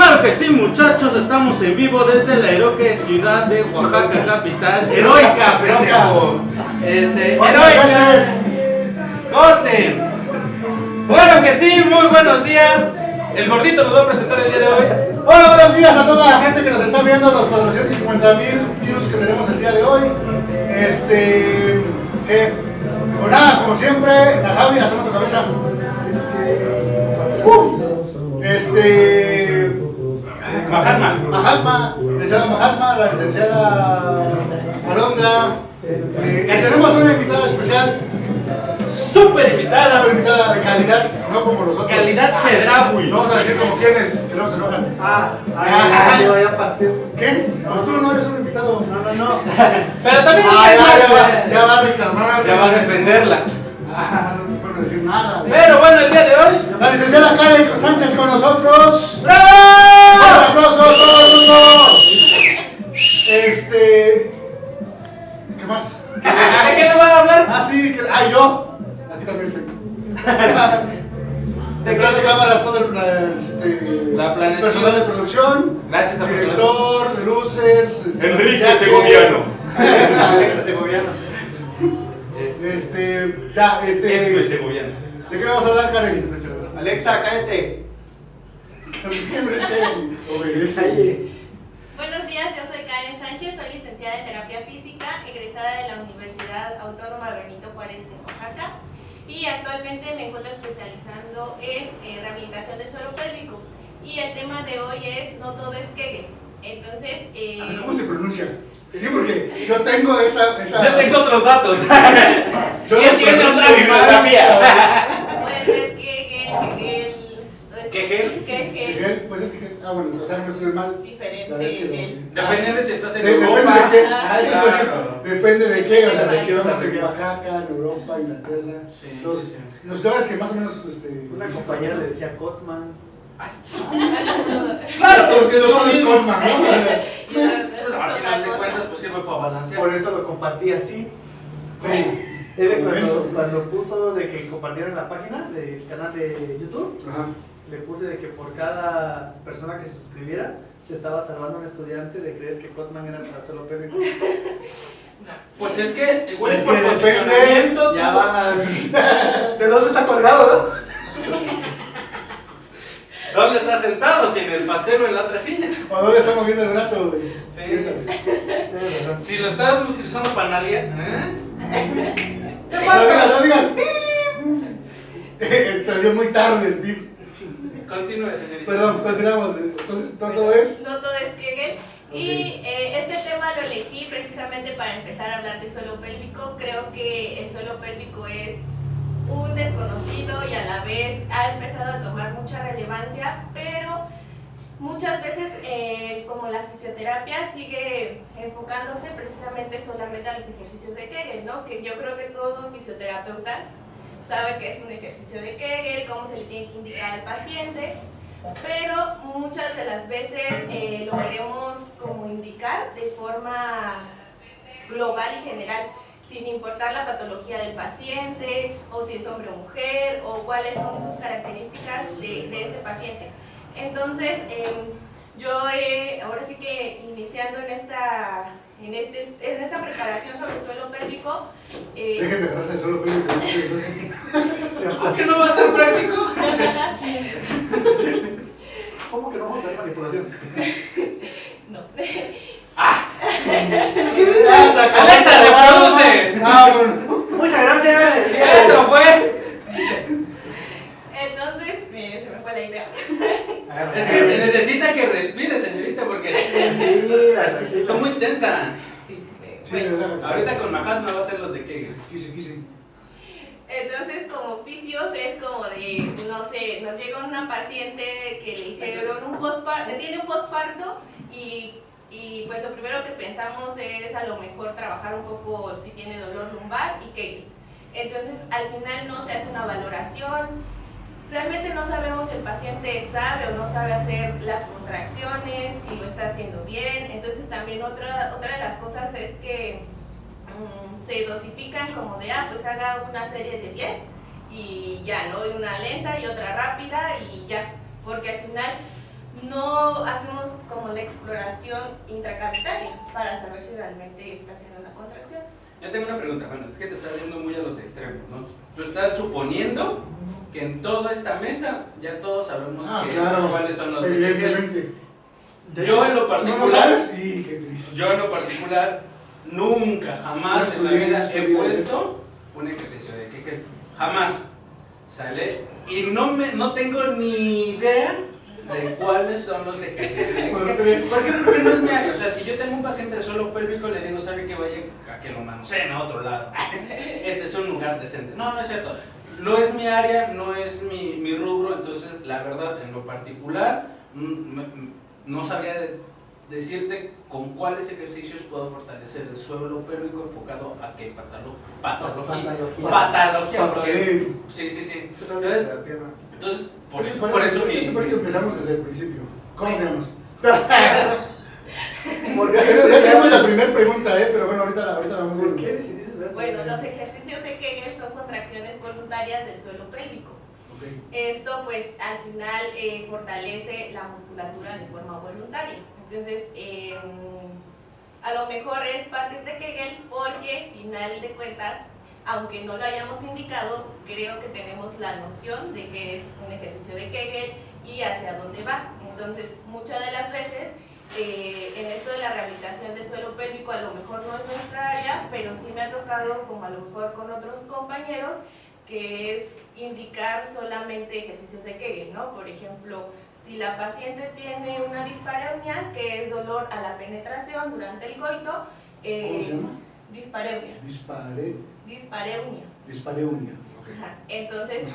Claro que sí, muchachos, estamos en vivo desde la heroica ciudad de Oaxaca capital. Heroica, pendejo. Heroica. Corte. Bueno que sí, muy buenos días. El gordito nos va a presentar el día de hoy. Hola, buenos días a toda la gente que nos está viendo, los 450,000 views que tenemos el día de hoy. Pues nada, como siempre, la Javi, hacemos tu cabeza. Mahatma, licenciada Mahatma, la licenciada Alondra. Y tenemos una invitada especial. Súper invitada. Una invitada de calidad, no como los otros. Calidad chedraui. No vamos a decir como quiénes, que luego se enojan. Yo voy a partir. ¿Qué? Pues tú no eres un invitado. No. Pero también Ya va a reclamar. ya va a defenderla. No se puede decir nada. Pero bueno, el día de hoy. La licenciada Karen Sánchez con nosotros. ¡Bravo! ¡Un aplauso a todo el mundo! ¿Qué más? ¿De qué nos van a hablar? Sí, yo. Aquí también soy. Detrás de cámaras todo La planeación. personal de producción. Gracias a director de luces. Enrique maquillaje. Segoviano. Alexa Segoviano. Es segoviano. ¿De qué vamos a hablar, Karen? Alexa, cállate. Obedece. Buenos días, yo soy Karen Sánchez, soy licenciada en terapia física, egresada de la Universidad Autónoma Benito Juárez de Oaxaca y actualmente me encuentro especializando en rehabilitación del suelo pélvico y el tema de hoy es no todo es Kegel. Entonces, A ver, ¿cómo se pronuncia? Sí, porque yo tengo esa... Yo tengo otros datos. Yo ¿Quién tiene otra bibliografía? puede ser Kegel, Kegel, puede ser Kegel. Bueno, o sea, no estoy mal. diferente, La vez que lo- Kegel. Depende de si estás en Depende Europa. de qué. Claro. Depende de qué. O sea, de que Depende vamos de en qué. Oaxaca, en Europa, Inglaterra. Sí, Los sí. lugares que más o menos. Una compañera le decía Cotman. Claro, Todos porque es lo los mismo. Cotman, ¿no? Al final de cuentas, pues sirve para balancear. Por eso lo compartí así. ¿Cómo? Es de Menso. cuando puso de que compartieron la página del canal de YouTube, Ajá. le puse de que por cada persona que se suscribiera se estaba salvando un estudiante de creer que Cotman era para suelo pélvico. Pues es que, igual Es por que depende. posicionamiento, Ya tú- van a... ¿De dónde está colgado, ¿Dónde estás sentado? Si en el pastel o en la otra silla. ¿O dónde está moviendo el brazo? Güey? Sí. no? Si lo estás utilizando para nalguear, te No falta. digas. Salió muy tarde el beep. Continúe, señorita. Perdón, continuamos. Entonces, ¿todo es? No todo es Kegel. Y este tema lo elegí precisamente para empezar a hablar de suelo pélvico. Creo que el suelo pélvico es un desconocido y a la vez ha empezado a tomar mucha relevancia, pero muchas veces como la fisioterapia sigue enfocándose precisamente solamente a los ejercicios de Kegel, ¿no? Que yo creo que todo fisioterapeuta sabe que es un ejercicio de Kegel, cómo se le tiene que indicar al paciente, pero muchas de las veces lo queremos como indicar de forma global y general, sin importar la patología del paciente, o si es hombre o mujer, o cuáles son sus características de este paciente. Entonces, yo ahora sí que iniciando en esta preparación sobre el suelo pélvico, Dejen de agarrarse solo pélvico. ¿Por qué no va a ser práctico? ¿Cómo que no vamos a ver manipulación? no. Alexa, reproduce. Bueno. Muchas gracias. Esto fue. Entonces, se me fue la idea. Es que necesita que respire, señorita, porque está muy tensa. Sí, Sí, bueno. relájate. Ahorita con Mahatma va a ser los de Kegel. Quise. Entonces, como fisios es como de, no sé, nos llega una paciente que le hicieron un posparto, tiene un posparto y pues lo primero que pensamos es a lo mejor trabajar un poco si tiene dolor lumbar y Kegel. Entonces, al final no se hace una valoración, realmente no sabemos si el paciente sabe o no sabe hacer las contracciones, si lo está haciendo bien. Entonces, también otra de las cosas es que se dosifican como de, pues haga una serie de 10 y ya, ¿no? Y una lenta y otra rápida y ya, porque al final no hacemos como la exploración intracavitaria para saber si realmente está haciendo una contracción. Yo tengo una pregunta, bueno, es que te estás yendo muy a los extremos, ¿no? Tú estás suponiendo que en toda esta mesa ya todos sabemos cuáles son los evidentemente. Yo en lo ¿No particular, lo sabes? Sí, qué triste. yo en lo particular nunca, jamás en la vida he puesto un ejercicio de Kegel, jamás, ¿sale? Y no tengo ni idea de cuáles son los ejercicios de Kegel. ¿Por qué? Porque no es mi área. O sea, si yo tengo un paciente de suelo pélvico, le digo, ¿sabe que vaya a que lo manoseen a otro lado? Este es un lugar decente. No, no es cierto. No es mi área, no es mi rubro, entonces la verdad, en lo particular, no sabría decirte con cuáles ejercicios puedo fortalecer el suelo pélvico enfocado a qué patología. Porque, sí. Entonces, por eso ¿Qué te parece que empezamos desde el principio? ¿Cómo te llamas? ¿Por Ya tenemos la primera pregunta, pero bueno, ahorita la vamos a ver. ¿Por qué decidiste ver? Bueno, los ejercicios de Kegel son contracciones voluntarias del suelo pélvico. Okay. Esto pues al final fortalece la musculatura de forma voluntaria. Entonces, a lo mejor es partir de Kegel porque, final de cuentas, aunque no lo hayamos indicado, creo que tenemos la noción de que es un ejercicio de Kegel y hacia dónde va. Entonces, muchas de las veces, en esto de la rehabilitación de suelo pélvico, a lo mejor no es nuestra área, pero sí me ha tocado, como a lo mejor con otros compañeros, que es indicar solamente ejercicios de Kegel, ¿no? Por ejemplo, si la paciente tiene una dispareunia, que es dolor a la penetración durante el coito, ¿cómo se llama? Dispareunia. Dispareunia. Dispareunia. Okay. Ajá. Entonces,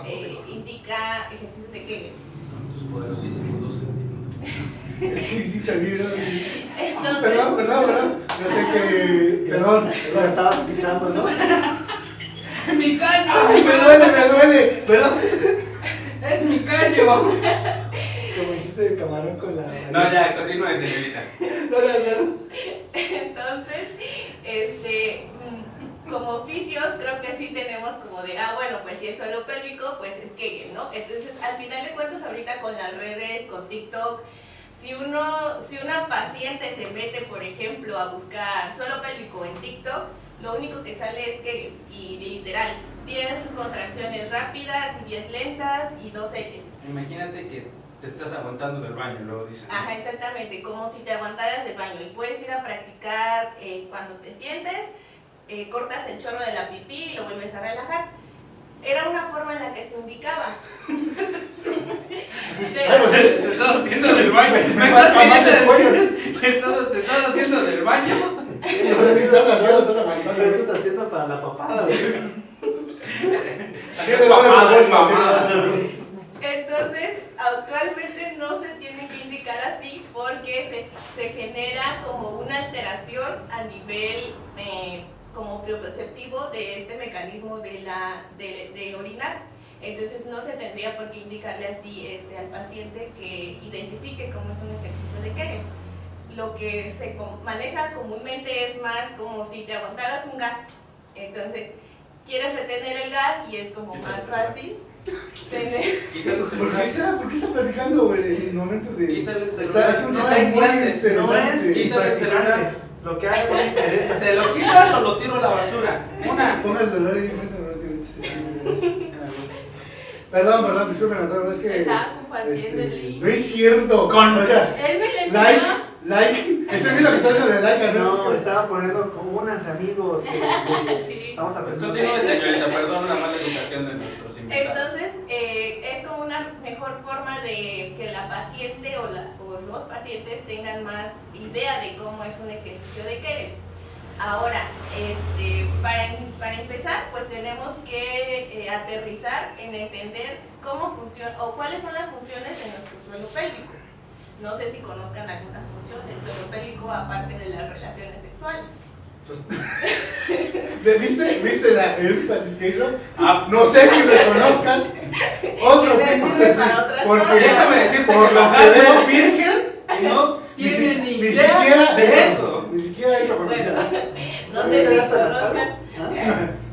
indica ejercicios de Kegel. Tus poderosísimos 2 centímetros. Sí, también. Entonces, Perdón. Yo sé que. Perdón. Lo estabas pisando, ¿no? ¡Mi caño! ¡Ay, me duele! ¿Verdad? ¡Es mi caño! Como hiciste de camarón con la... No, ya, continúe, señorita. No. entonces, como oficios, creo que sí tenemos como de, bueno, pues si es suelo pélvico, pues es Kegel, ¿no? Entonces, al final de cuentas, ahorita con las redes, con TikTok, si una paciente se mete, por ejemplo, a buscar suelo pélvico en TikTok, lo único que sale es Kegel, y literal, 10 contracciones rápidas y 10 lentas y 2 X. Imagínate que te estás aguantando del baño, luego dicen. Ajá, exactamente, como si te aguantaras del baño, y puedes ir a practicar cuando te sientes, cortas el chorro de la pipí y lo vuelves a relajar. Era una forma en la que se indicaba. Te estás haciendo del baño. ¿Me estás queriendo decir que te estás haciendo del baño? ¿Qué estás haciendo para la papada, güey? Es mamada. Entonces, actualmente no se tiene que indicar así porque se genera como una alteración a nivel como propioceptivo de este mecanismo de orinar. Entonces no se tendría por qué indicarle así al paciente que identifique cómo es un ejercicio de Kegel. Lo que se maneja comúnmente es más como si te aguantaras un gas. Entonces, quieres retener el gas y es como más fácil. ¿Por qué está platicando en el momento de...? Quítale el Es celular. un No tema es muy clases, interesante. Quítale el celular. Lo que haga no me interesa. ¿Se lo quitas o lo tiro a la basura? Una. Ponga el celular ahí enfrente, no es diferente. Perdón, disculpen a todos, es que... Estaba compartiendo el link. No es cierto. Con- O sea, Él me le enseñó. like. Ese es lo que está dándole like, No, estaba poniendo como unas amigos. Sí. Vamos a ver. Continúe, señorita, perdón la mala educación de nuestros invitados. Entonces, es como una mejor forma de que la paciente o los pacientes tengan más idea de cómo es un ejercicio de Kegel. Ahora, para empezar, pues tenemos que aterrizar en entender cómo funciona o cuáles son las funciones de nuestro suelo pélvico. No sé si conozcan alguna función del suelo pélvico aparte de las relaciones sexuales. ¿Viste el énfasis que hizo? No sé si reconozcas otro Que le tipo sirve para otras porque cosas. Déjame decirte por que lo la que Gaby veo, es virgen y no tiene ni idea siquiera de eso. Ni siquiera eso, porque Bueno, ¿No no te sé si das a la conozcan. espalda?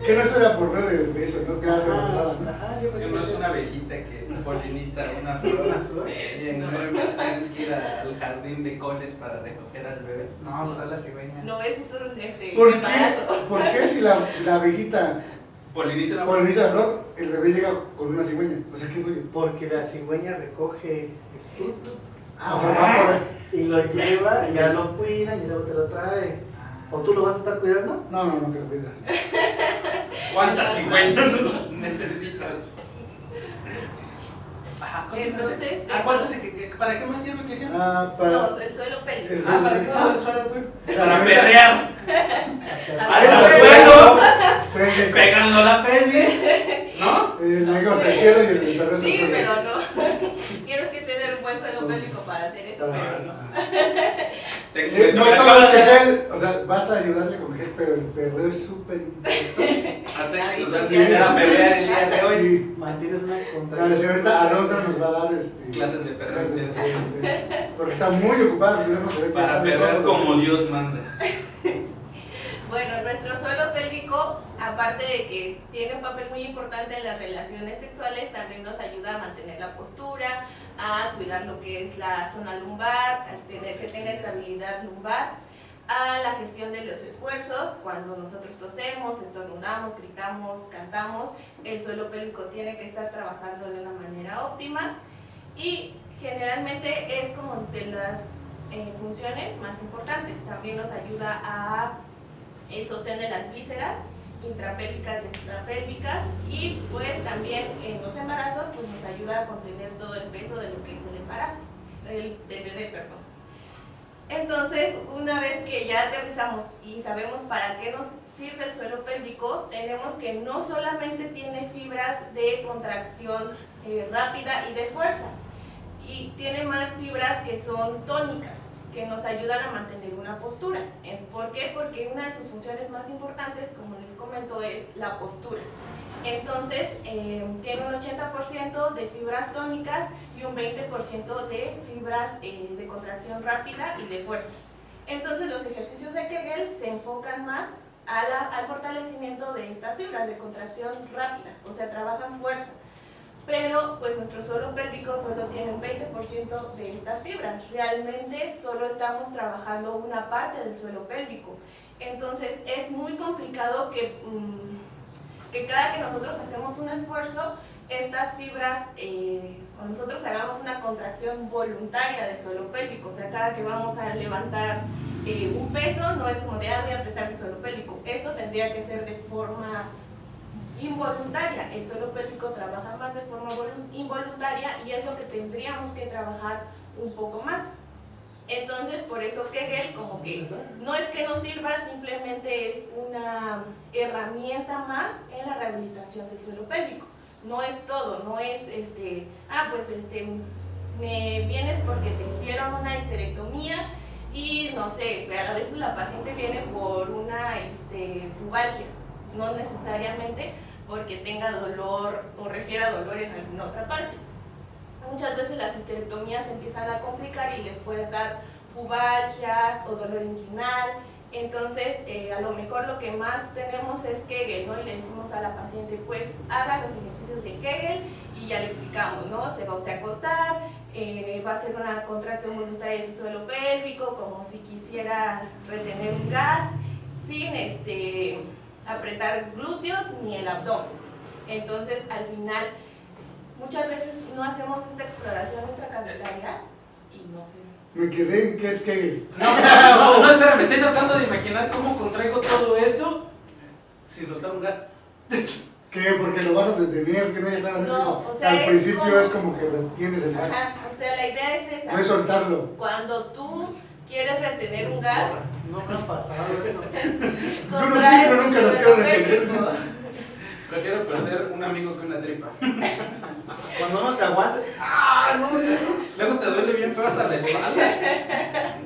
Que no era por medio de eso, ¿no? Que ya se embarazaba, ¿no? Ajá, yo pensé Es que una abejita que poliniza una flor. Una flor. Y en 9 meses tienes que ir al jardín de coles para recoger al bebé. No, no la cigüeña. No, ese es un ¿Por embarazo. qué? ¿Por qué si la abejita Poliniza una flor. poliniza la flor, el bebé llega con una cigüeña? O sea, ¿qué rollo? Porque la cigüeña recoge el fruto Ah, o sea, va por... y lo lleva, y ya lo cuidan y luego te lo trae. ¿O tú lo vas a estar cuidando? No, que lo cuidas. ¿Cuántas cigüeñas necesitas? Ajá, Entonces, ¿para qué más sirve que Ah, No, el suelo pélvico. ¿para qué sirve el suelo, pues? Para perrear. Hasta ¡Al el suelo! Frente, Pegando la pelvis, ¿no? el negro hasta el cielo y el perro hasta el Sí, suelo. pero no. Tienes que tener un buen suelo pélvico para hacer eso, pero no. No todo es gel, o sea, vas a ayudarle con gel, pero el perro es súper importante. Así Ah, que y nos vas a social. enseñar a perrear el día de hoy. Sí. Mantienes una La contracción. señorita Alondra nos va a dar Clases de perreo. clases porque está muy ocupada, el teléfono se ve que Para sabe perrear todo. como Dios manda. Bueno, nuestro suelo pélvico, aparte de que tiene un papel muy importante en las relaciones sexuales, también nos ayuda a mantener la postura, a cuidar lo que es la zona lumbar, a tener que tenga estabilidad lumbar, a la gestión de los esfuerzos. Cuando nosotros tosemos, estornudamos, gritamos, cantamos, el suelo pélvico tiene que estar trabajando de una manera óptima y generalmente es como de las funciones más importantes. También nos ayuda a sostener las vísceras intrapélvicas y extrapélvicas y pues también en los embarazos pues nos ayuda a contener todo el peso de lo que es el embarazo, del bebé, perdón. Entonces, una vez que ya aterrizamos y sabemos para qué nos sirve el suelo pélvico, tenemos que no solamente tiene fibras de contracción rápida y de fuerza, y tiene más fibras que son tónicas, que nos ayudan a mantener una postura. ¿Por qué? Porque una de sus funciones más importantes, como les comento, es la postura. Entonces, tiene un 80% de fibras tónicas y un 20% de fibras de contracción rápida y de fuerza. Entonces, los ejercicios de Kegel se enfocan más al fortalecimiento de estas fibras de contracción rápida, o sea, trabajan fuerza. Pero pues nuestro suelo pélvico solo tiene un 20% de estas fibras. Realmente solo estamos trabajando una parte del suelo pélvico. Entonces es muy complicado que cada que nosotros hacemos un esfuerzo, estas fibras, o nosotros hagamos una contracción voluntaria del suelo pélvico. O sea, cada que vamos a levantar un peso, no es como de, voy a apretar mi suelo pélvico. Esto tendría que ser de forma involuntaria. El suelo pélvico trabaja más de forma involuntaria y es lo que tendríamos que trabajar un poco más. Entonces, por eso Kegel como que no es que nos sirva, simplemente es una herramienta más en la rehabilitación del suelo pélvico. No es todo, no es me vienes porque te hicieron una histerectomía y no sé, a veces la paciente viene por una pubalgia, no necesariamente porque tenga dolor o refiera a dolor en alguna otra parte. Muchas veces las histerectomías se empiezan a complicar y les puede dar pubalgias o dolor inguinal. Entonces, a lo mejor lo que más tenemos es Kegel, ¿no? Y le decimos a la paciente, pues haga los ejercicios de Kegel y ya le explicamos, ¿no? Se va usted a acostar, va a hacer una contracción voluntaria de su suelo pélvico, como si quisiera retener un gas, sin apretar glúteos ni el abdomen. Entonces, al final, muchas veces no hacemos esta exploración intracavitaria y no sé. Me quedé en qué es Kegel. No, espera, me estoy tratando de imaginar cómo contraigo todo eso sin soltar un gas. ¿Qué? Porque lo vas a detener, que no hay nada. No, o sea, al es principio como- es como que retienes el gas. Ajá, o sea, la idea es esa. No es soltarlo. Cuando tú quieres retener un gas, No me ha pasado eso. contraes Yo nunca tu los suelo quiero retener. pélvico. Prefiero perder un amigo que una tripa. Cuando uno se aguanta, Luego te duele bien feo hasta la espalda.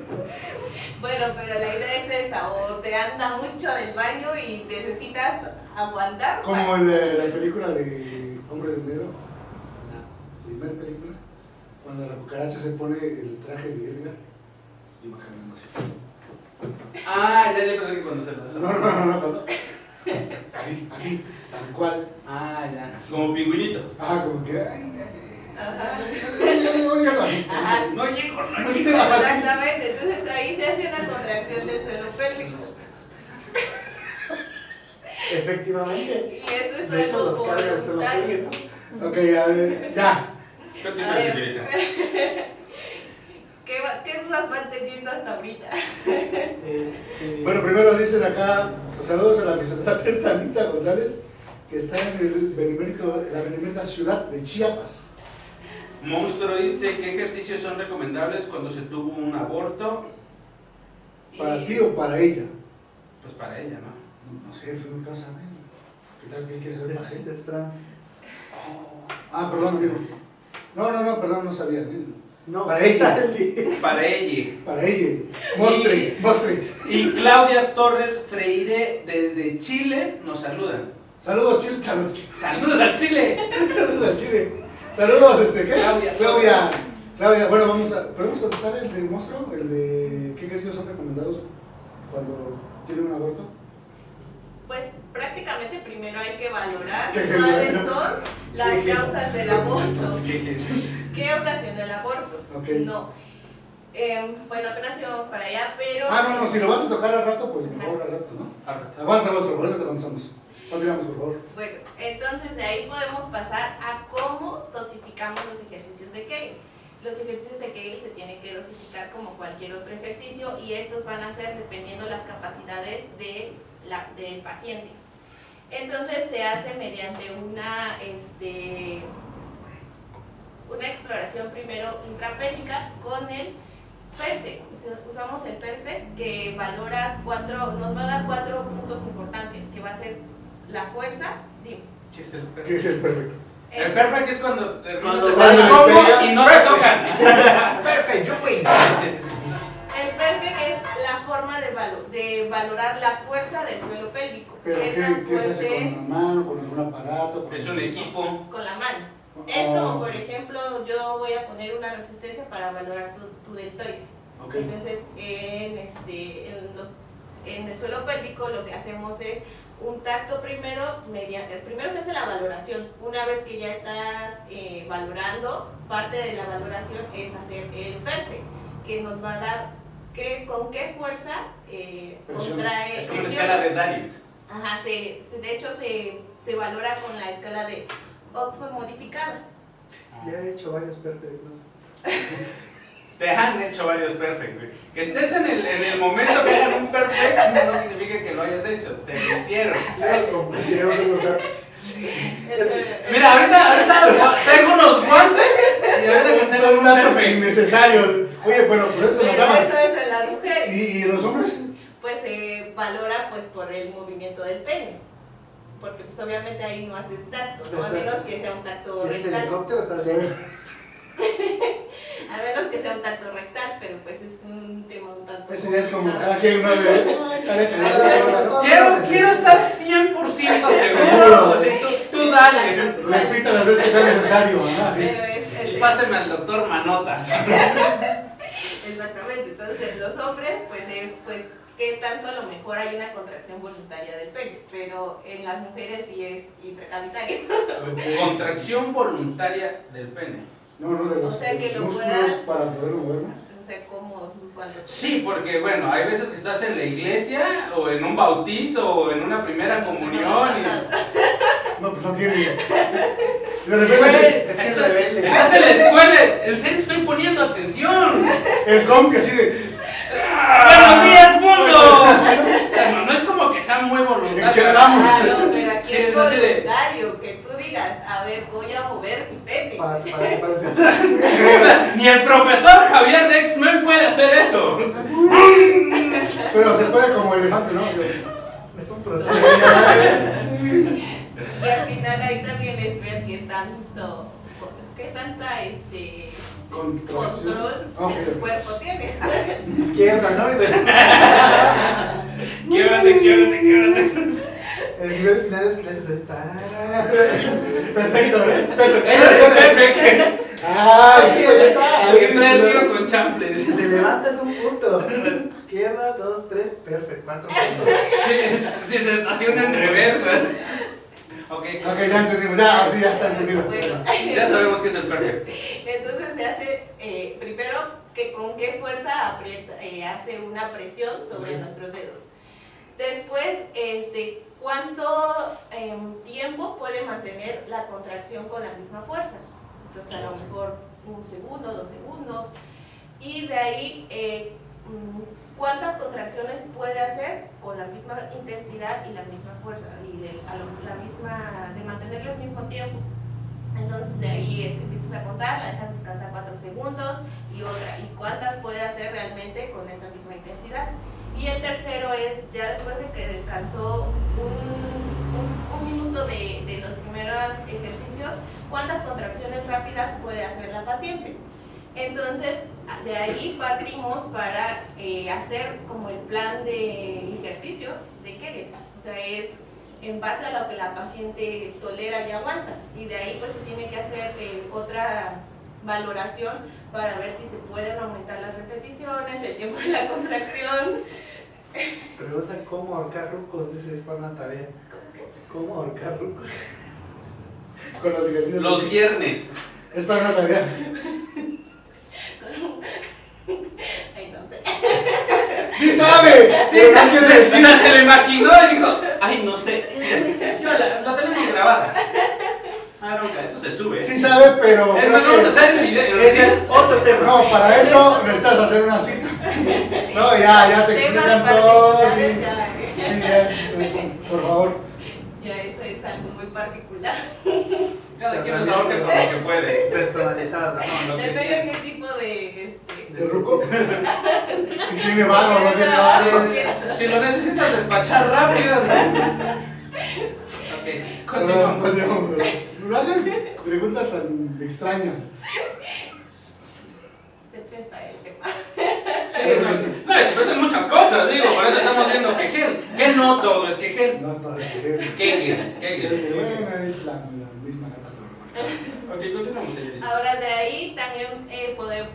Bueno, pero la idea es esa, o te anda mucho del baño y necesitas aguantar. Como la película de Hombre de Negro, la primera película, cuando la cucaracha se pone el traje de Edgar y va caminando así. Ah, ya pensé que cuando se lo No. Así, tal cual. Ah, ya. Como pingüinito. Ajá, como que. Ajá. Así. Ajá. No llego. Exactamente, entonces ahí se hace una contracción del suelo pélvico. Efectivamente. Y eso es De hecho, algo los carga el suelo voluntario. pélvico. Ok, a ver, ya. Continúa, A ver. señorita. ¿Qué dudas van teniendo hasta ahorita? Bueno, primero dicen acá, saludos a la fisioterapeuta Anita González, que está en la benemérita ciudad de Chiapas. Monstruo dice: ¿qué ejercicios son recomendables cuando se tuvo un aborto? ¿Para ti o para ella? Pues para ella, ¿no? No sé, fue mi casa. ¿Qué tal que quiere saber para ella? Es trans. Ah, perdón, amigo. No, perdón, no sabía. No, Para ella. Para ella. Para ella. Mostre. Y Claudia Torres Freire desde Chile nos saluda. Saludos, Chile. Saludos, ¡Saludos al Chile! Saludos al Chile. Saludos, ¿qué? Claudia. Claudia, bueno, ¿podemos contestar el del monstruo? El de ¿qué ejercicios son recomendados cuando tienen un aborto? Pues prácticamente primero hay que valorar ¿Qué cuáles género? son las ¿Qué género? causas del aborto. ¿Qué? ¿Qué ocasiona el aborto? Ok. No. Bueno, apenas íbamos para allá, pero... No, si lo vas a tocar al rato, pues mejor al rato, ¿no? Aguanta, monstruo, ahorita te avanzamos. Continuamos, por favor. Bueno, entonces de ahí podemos pasar a cómo dosificamos los ejercicios de Kegel. Los ejercicios de Kegel se tienen que dosificar como cualquier otro ejercicio y estos van a ser dependiendo las capacidades del paciente. Entonces se hace mediante una exploración primero intrapélvica con el Perfect. Usamos el Perfect que valora nos va a dar 4 puntos importantes, que va a ser la fuerza. Dime. ¿Qué es el ¿Qué perfecto? es el perfecto? El perfecto es cuando te Cuando sale le combo pegas. y no te tocan. Perfecto, yo win. El Perfect es la forma de valorar la fuerza del suelo pélvico. ¿Pero qué se hace con una mano, con algún aparato? Es un equipo. Con la mano. Es como, por ejemplo, yo voy a poner una resistencia para valorar tu deltoides. Ok. Entonces, en el suelo pélvico lo que hacemos es un tacto primero se hace la valoración. Una vez que ya estás valorando, parte de la valoración es hacer el perfect, que nos va a dar con qué fuerza contrae. Es como una escala de Darius. Ajá, de hecho se valora con la escala de Oxford modificada. Ya he hecho varios perfectos. Te han hecho varios perfect, güey. Que estés en el momento que hagan un perfect no significa que lo hayas hecho. Te lo hicieron. Compartiremos esos datos. Mira, ahorita tengo unos guantes y ahorita que tengo Son un datos perfect. innecesarios. Oye, bueno, por eso Pero nos llamas. eso es en las mujeres. ¿Y los hombres? Pues se valora pues por el movimiento del pene. Porque pues obviamente ahí no haces tacto, ¿no? A menos que sea un tacto Si es rectal. helicóptero, estás bien. A menos que sea un tacto rectal, pero pues es un tema un tanto... Ese ya es como complicado. cada quien uno de. Échale. Quiero estar 100% seguro. O sea, tú dale. Repita las veces que sea necesario, ¿no? Pero Así. Y páseme al doctor Manotas. exactamente, entonces en los hombres pues es que tanto a lo mejor hay una contracción voluntaria del pene, pero en las mujeres sí es intracavitario. Contracción voluntaria del pene. No, de los, O sea, que los lo músculos puedas- para poder movernos. No sé cómo, cuando se... Sí, porque bueno, hay veces que estás en la iglesia o en un bautizo o en una primera comunión y... No, pues no tiene. De Güey, repente, Es que es rebelde. estás en la escuela, en serio estoy poniendo atención. el compi así de. ¡Buenos días, mundo! O sea, no es como que sea muy voluntario. ¿En qué damos? Ah, no, pero aquí Sí, es es así de- voluntario, que tú digas, a ver, voy a mover mi pene. Para Ni el profesor Javier de X-Men puede hacer eso. Pero se puede como elefante, ¿no? Es un proceso. Y al final ahí también es ver qué tanta Contracción. control Ok. de tu cuerpo tienes. Izquierda, ¿no? Québrate. El nivel final es que le haces el tarara. Perfecto, ¿eh? Perfecto. ¡Ay! Ahí trae el tiro con chanfle. Si se levanta es un punto. Izquierda, 2, 3, perfecto. 4 puntos. Si se estaciona en reversa. Ok, Ok, ya entendimos, ya, sí, ya está entendido. Bueno. ya sabemos que es el perfecto. Entonces se hace, primero, que con qué fuerza aprieta, hace una presión sobre nuestros dedos. Después, ¿cuánto tiempo puede mantener la contracción con la misma fuerza? Entonces, a lo mejor 1 segundo, 2 segundos. Y de ahí, ¿cuántas contracciones puede hacer con la misma intensidad y la misma fuerza? Y de mantenerlo al mismo tiempo. Entonces de ahí empiezas a contar, la dejas descansar 4 segundos y otra. ¿Y cuántas puede hacer realmente con esa misma intensidad? Y el tercero es, ya después de que descansó un minuto de los primeros ejercicios, ¿cuántas contracciones rápidas puede hacer la paciente? Entonces, de ahí partimos para hacer como el plan de ejercicios de Kegel. O sea, es en base a lo que la paciente tolera y aguanta. Y de ahí pues se tiene que hacer otra valoración para ver si se pueden aumentar las repeticiones, el tiempo de la contracción. Pregunta cómo ahorcar rucos, dice es para una tarea. ¿Cómo ahorcar rucos? Con los ejercicios. Los viernes. Es para una tarea. Ay, no sé. ¡Sí sabe! Sí, ¿Qué quiere o decir? sea, se lo imaginó y dijo, ay, no sé. Yo la tenemos grabada. Ah, nunca, esto se sube. Sí sabe, pero... Es más, vamos a hacer el video. Ese es otro tema. No, para eso necesitas hacer una cita. No, ya te explican Temas todo. particulares, Sí, ya, sí, ya, eso, por favor. ya eso es algo muy particular. Cada quien nos ahorca con lo que puede. Personalizada. No, lo que Depende quiera. de qué tipo de... ¿De ruco? Si tiene vago o no tiene vago. Si lo necesitas despachar rápido. Ok, continuamos. No hagan preguntas tan extrañas. Se presta el tema. Sí, no, expresan muchas cosas, digo, por eso estamos viendo Kegel. Que no todo es Kegel. No, todo es Kegel. bueno, es la misma cata. Ok, continuamos, señorita. Ahora de ahí también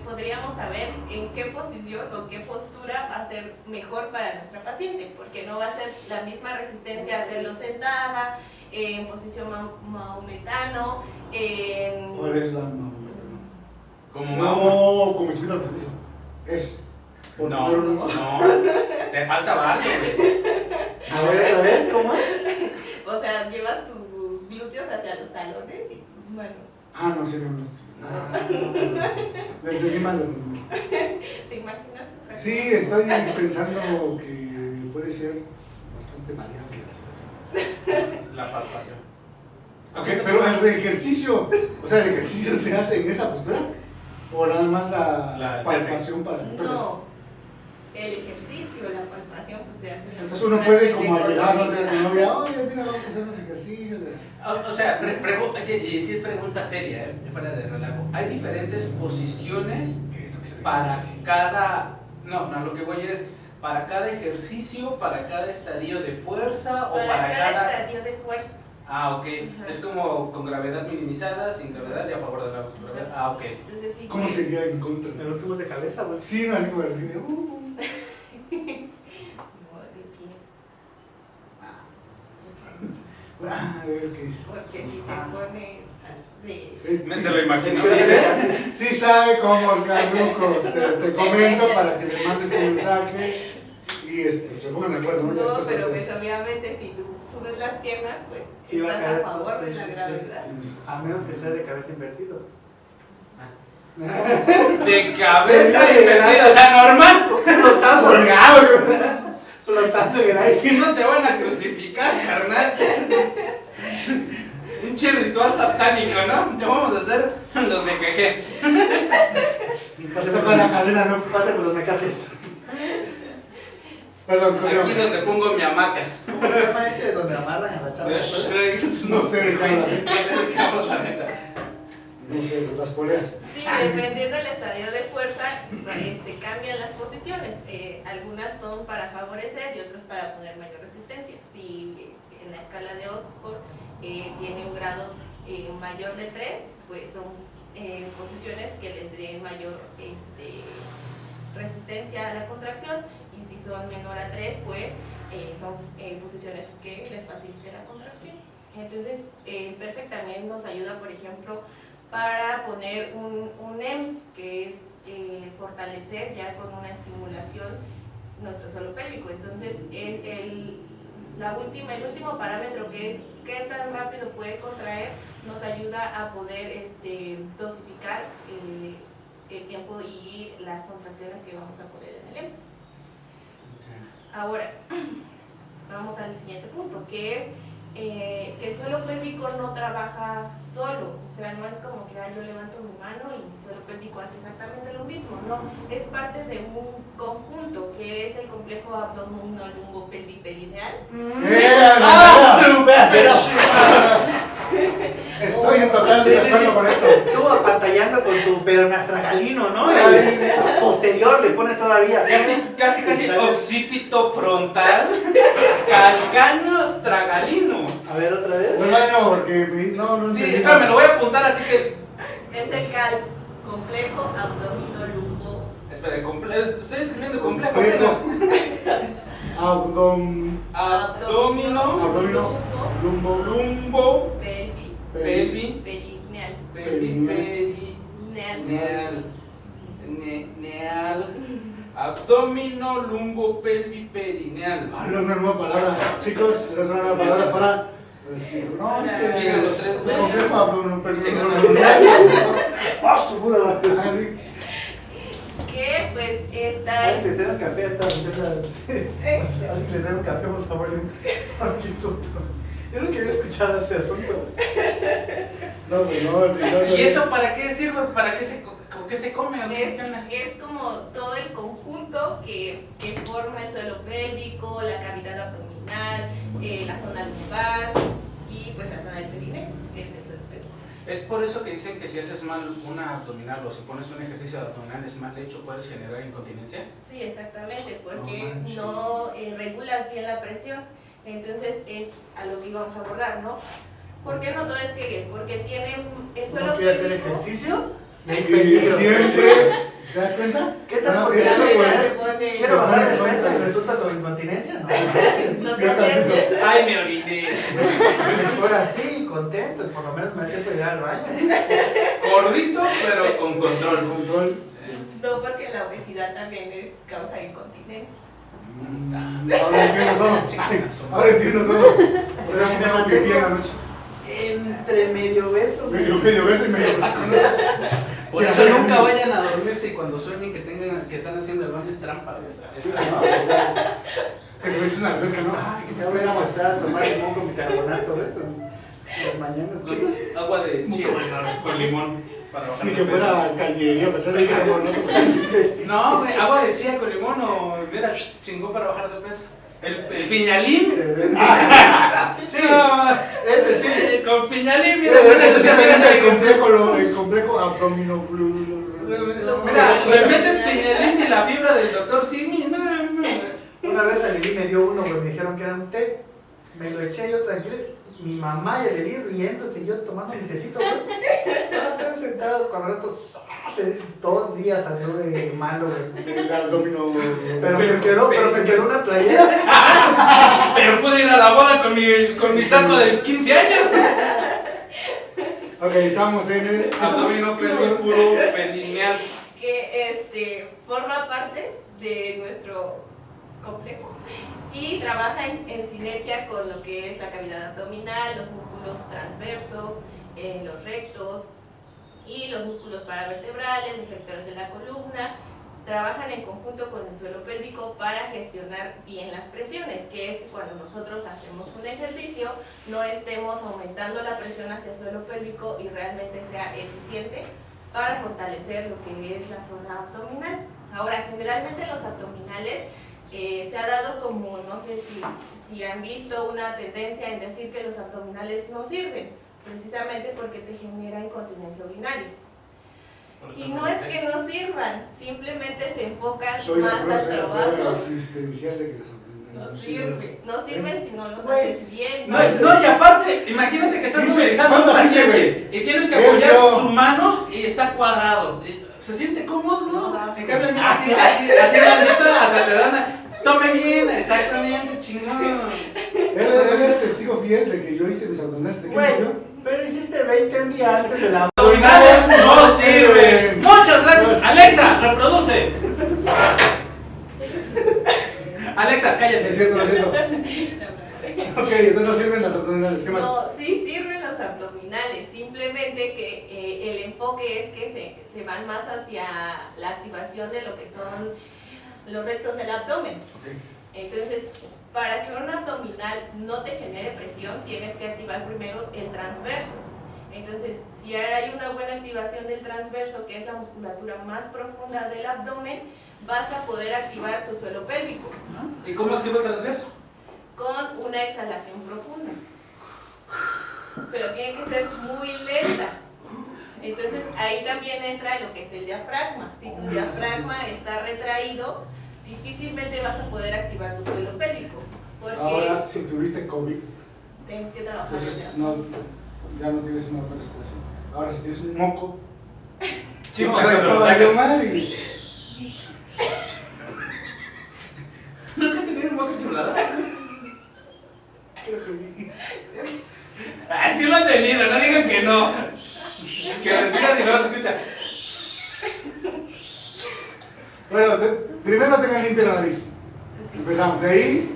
podríamos saber en qué posición o qué postura va a ser mejor para nuestra paciente, porque no va a ser la misma resistencia hacerlo sentada, en posición maometano, ¿Cuál es la maometano? Como mamá. No, como explica el permiso. Es. por No, poner un- no. Te falta barrio, güey. A ver, ¿otra vez? ¿Cómo es? o sea, llevas tus glúteos hacia los talones y tus manos. Ah, no, sí, no. Lo entendí mal, lo entendí mal. ¿Te imaginas? otra Sí, cosa? estoy pensando que puede ser bastante variable la situación. La palpación. Ok, pero el ejercicio, o sea, ¿el ejercicio se hace en esa postura? ¿O nada más la palpación para el No, el ejercicio, la palpación, pues se hace en la Entonces uno postura puede de como ayudarnos color. a la novia, oye, mira, vamos a hacer unos ejercicios. O sea, y si es pregunta seria, fuera de relajo. Hay diferentes posiciones ¿Qué es lo que se dice? para cada. No, lo que voy es para cada ejercicio, para cada estadio de fuerza o para cada estadio de fuerza. Ah, ok. Ajá. Es como con gravedad minimizada, sin gravedad y a favor de la gravedad. Ah, ok. Entonces, sí, ¿Cómo sería en contra? En los tubos de cabeza, güey. Sí, no, así como así de, No, ¿de qué? a ver qué es. Porque si te pones de... Me se lo imagino. Sí sabe cómo ahorcar rucos. Te comento para que le mandes tu mensaje y se pongan de acuerdo, ¿no? No, Las pero cosas pues obviamente si tú subes las piernas, pues Sí, va a estás caer, a favor sí, de la sí, sí. gravedad. A menos que sea de cabeza invertido. De cabeza invertida, o sea, normal. Flotando. Colgado. Flotando en el aire. Si no te van a crucificar, carnal. Un ritual satánico, ¿no? Ya vamos a hacer los de quejé. Eso con la cadena, ¿no? Pasa con los mecates. Perdón, Aquí donde pongo mi hamaca. ¿Cómo se llama este donde amarran a la chava? No sé, güey. No dedicamos la neta. No sé, las poleas. Sí, dependiendo del estadio de fuerza, cambian las posiciones. Algunas son para favorecer y otras para poner mayor resistencia. Si en la escala de Oxford tiene un grado mayor de 3, pues son posiciones que les den mayor resistencia a la contracción, y si son menor a 3, pues son posiciones que les faciliten la contracción. Entonces, el Perfect también nos ayuda, por ejemplo, para poner un EMS, que es fortalecer ya con una estimulación nuestro suelo pélvico. Entonces, el último parámetro, que es qué tan rápido puede contraer, nos ayuda a poder dosificar el tiempo y las contracciones que vamos a poner en el EMS. Ahora, vamos al siguiente punto, que es que el suelo pélvico no trabaja solo. O sea, no es como que yo levanto mi mano y mi suelo pélvico hace exactamente lo mismo. No, es parte de un conjunto, que es el complejo abdominolumbo-pelviperineal. Estoy en total desacuerdo con esto. Tú apantallando con tu peronastragalino, ¿no? El posterior le pones todavía. Casi occipito frontal, calcáneo tragalino. A ver, otra vez. No, porque no Sí, entendí. espérame, lo voy a apuntar así que. Es el complejo abdominolumbo. Espera, estoy escribiendo complejo. Abdomino, lumbo, pelvi, Perineal. neal, abdomino, lumbo, pelvi, perineal. Ah, no es una nueva palabra. Chicos, no es una nueva palabra para. No, es que. Díganlo 3 veces. Complejo abdominopelviano. Su puta. Que pues está Alguien le trae un café a esta muchacha. Alguien le trae un café, por favor. Aquí susto. Yo no quería escuchar ese asunto. No, pues no, si no. ¿Y eso para qué sirve? ¿Para qué se come? ¿O qué funciona? es como todo el conjunto que forma el suelo pélvico, la cavidad abdominal, la zona lumbar y pues la zona del perineo, que es el suelo pélvico. Es por eso que dicen que si haces mal una abdominal o si pones un ejercicio de abdominales mal hecho, puedes generar incontinencia. Sí, exactamente, porque No manches. no regulas bien la presión. Entonces es a lo que íbamos a abordar, ¿no? ¿Por qué no todo es que? Porque tiene el suelo ¿No quiere hacer pélvico. ejercicio? Y hay Y peligro. siempre. ¿Te das cuenta? ¿Qué tal? No, Porque es ya como- se pone- Quiero bajar de pone peso y contra. resulta con incontinencia. No, No te Ya tantito. entiendes. ¡Ay, me oriné! si fuera así, contento, por lo menos me da tiempo de llegar al baño. Gordito, pero con control. Control. No, porque la obesidad también es causa de incontinencia. Ahora entiendo todo. Ahora entiendo todo. Por eso me hago pipí en la noche. Entre medio beso. Medio beso y medio flaco, ¿no? Por Sí, eso a ver, nunca vayan a dormirse y cuando sueñen que están haciendo el baño es trampa. Sí, ¿no? O sea, Te metes una alberca, ¿no? Ay, qué ya voy a espera. empezar a tomar limón con bicarbonato, ¿ves? En las mañanas. ¿Qué? Agua de chía con limón para bajar Ni de que peso. fuera cañería, a pesar de que no, No, güey, agua de chía con limón o mira, chingó para bajar de peso. El piñalín. Sí, Ese sí. con piñalín, mira, con eso se hace el complejo abdomino. Mira, le metes piñalín y la fibra del doctor Simi, no, no. Una vez a Lili me dio uno, güey, me dijeron que era un té. Me lo eché yo tranquilo. Mi mamá y a Lili riéndose y yo tomando mi tecito, güey. Ahora estaba sentado con ratos. Hace 2 días salió de malo, güey. El abdomino. Pero me quedó una playera. Pero pude ir a la boda con mi saco de 15 años. Ok, estamos en el. Abdomino puro perineal. Que forma parte de nuestro complejo y trabaja en sinergia con lo que es la cavidad abdominal, los músculos transversos, los rectos y los músculos paravertebrales, los sectores de la columna. Trabajan en conjunto con el suelo pélvico para gestionar bien las presiones, que es cuando nosotros hacemos un ejercicio no estemos aumentando la presión hacia el suelo pélvico y realmente sea eficiente para fortalecer lo que es la zona abdominal. Ahora, generalmente los abdominales se ha dado como, no sé si han visto una tendencia en decir que los abdominales no sirven, precisamente porque te genera incontinencia urinaria. Y no es que no sirvan, simplemente se enfocan Soy la más al prueba trabajo. existencial de que los abdominales. No sirven si no los Güey. haces bien. No, y aparte, imagínate que estás Dice, movilizando a un ¿cuánto así se paciente y tienes que Él, apoyar yo. su mano y está cuadrado. ¿Se siente cómodo? No, No, asco. en cambio, así la neta, hasta te dan tome bien, exactamente, chingón. Él es testigo fiel de que yo hice mis abdominales. ¿De qué me Güey, sirvió? pero hiciste 20 un día antes de la... Abdominales no sirven. sirven. Muchas gracias. Alexa, reproduce. Alexa, Es cállate. cierto, no es cierto. Ok, entonces no sirven las abdominales. ¿Qué más? No, sí sirven los abdominales, simplemente que el enfoque es que se van más hacia la activación de lo que son los rectos del abdomen. Ok. Entonces, para que un abdominal no te genere presión, tienes que activar primero el transverso. Entonces, si hay una buena activación del transverso, que es la musculatura más profunda del abdomen, vas a poder activar tu suelo pélvico ¿Y cómo activo el transverso? con una exhalación profunda. Pero tiene que ser muy lenta. Entonces, ahí también entra lo que es el diafragma. Si tu diafragma está retraído, difícilmente vas a poder activar tu suelo pélvico, porque Ahora, si tuviste COVID, tienes que trabajar entonces el no, ya no tienes una buena circulación. Ahora, si tienes un moco, Chico, o sea, pero no valió madre. ¿Nunca he tenido un moco chulada? Creo que sí. Ah, sí lo he tenido, no digan que no. Que respiras y luego se escucha. Bueno, primero tengan limpia la nariz. Sí. Empezamos. De ahí,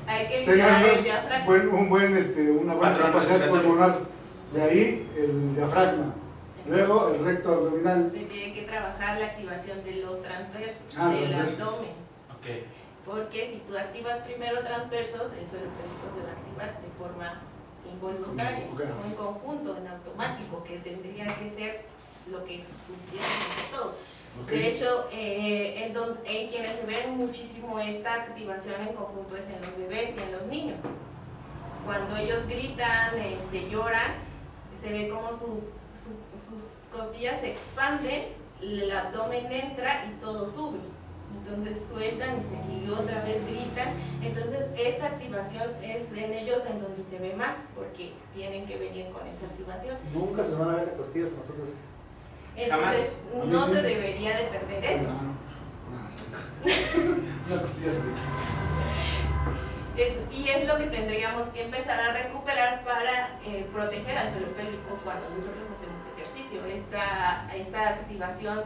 Hay que tengan limpiar el diafragma. una buena Patrón capacidad respiratorio. pulmonar. De ahí, el diafragma. Luego, el recto abdominal. Se tiene que trabajar la activación de los transversos del transversos. abdomen. Ok. Porque si tú activas primero transversos, el suelo pélvico se va a activar de forma involuntaria, Ok. no en conjunto, en automático, que tendría que ser lo que tuviéramos hacer todos. Ok. De hecho, en quienes se ve muchísimo esta activación en conjunto es en los bebés y en los niños. Cuando ellos gritan, lloran, se ve como sus costillas se expanden, el abdomen entra y todo sube. Entonces sueltan y otra vez gritan. Entonces esta activación es en ellos en donde se ve más, porque tienen que venir con esa activación. Nunca se van a ver las costillas a nosotros. Entonces A mí no sí. se debería de perder eso. Una costilla solita. Y es lo que tendríamos que empezar a recuperar para proteger al suelo pélvico cuando nosotros hacemos ejercicio. Esta activación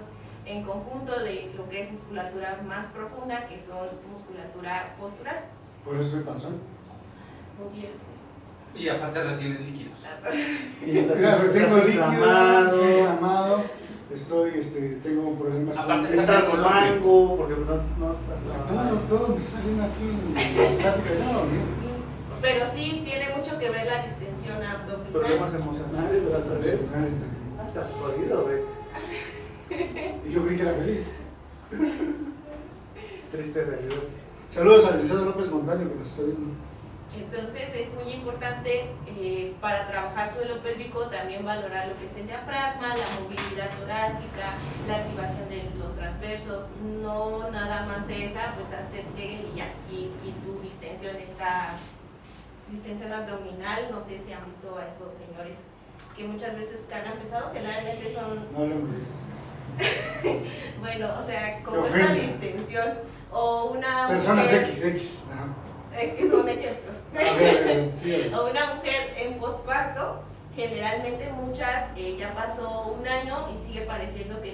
en conjunto de lo que es musculatura más profunda, que son musculatura postural. Por eso estoy panzón. Pudiera ser. Y aparte retienes líquidos. Y estás, Mira, pero tengo estás líquido, inflamado, estoy inflamado, tengo problemas Aparte con... estás estás con mango, porque no estás Todo me está saliendo aquí en la plática, ya no, ¿no? Pero sí tiene mucho que ver la distensión problemas abdominal. emocionales de la otra vez. Estás jodido, güey. Y yo creí que era feliz. Triste realidad. Saludos al licenciado López Montaño que nos está viendo. Entonces es muy importante para trabajar suelo pélvico también valorar lo que es el diafragma, la movilidad torácica, la activación de los transversos. No nada más esa, pues hazte Kegel y ya. Y tu distensión abdominal, no sé si han visto a esos señores que muchas veces cargan pesado, generalmente son, No hablemos de eso. bueno, o sea, Qué como esta ofensa. distensión o una Personas mujer, XX. Ajá. es que son ejemplos. A ver, sí, a ver. O una mujer en posparto, generalmente muchas ya pasó un año y sigue pareciendo que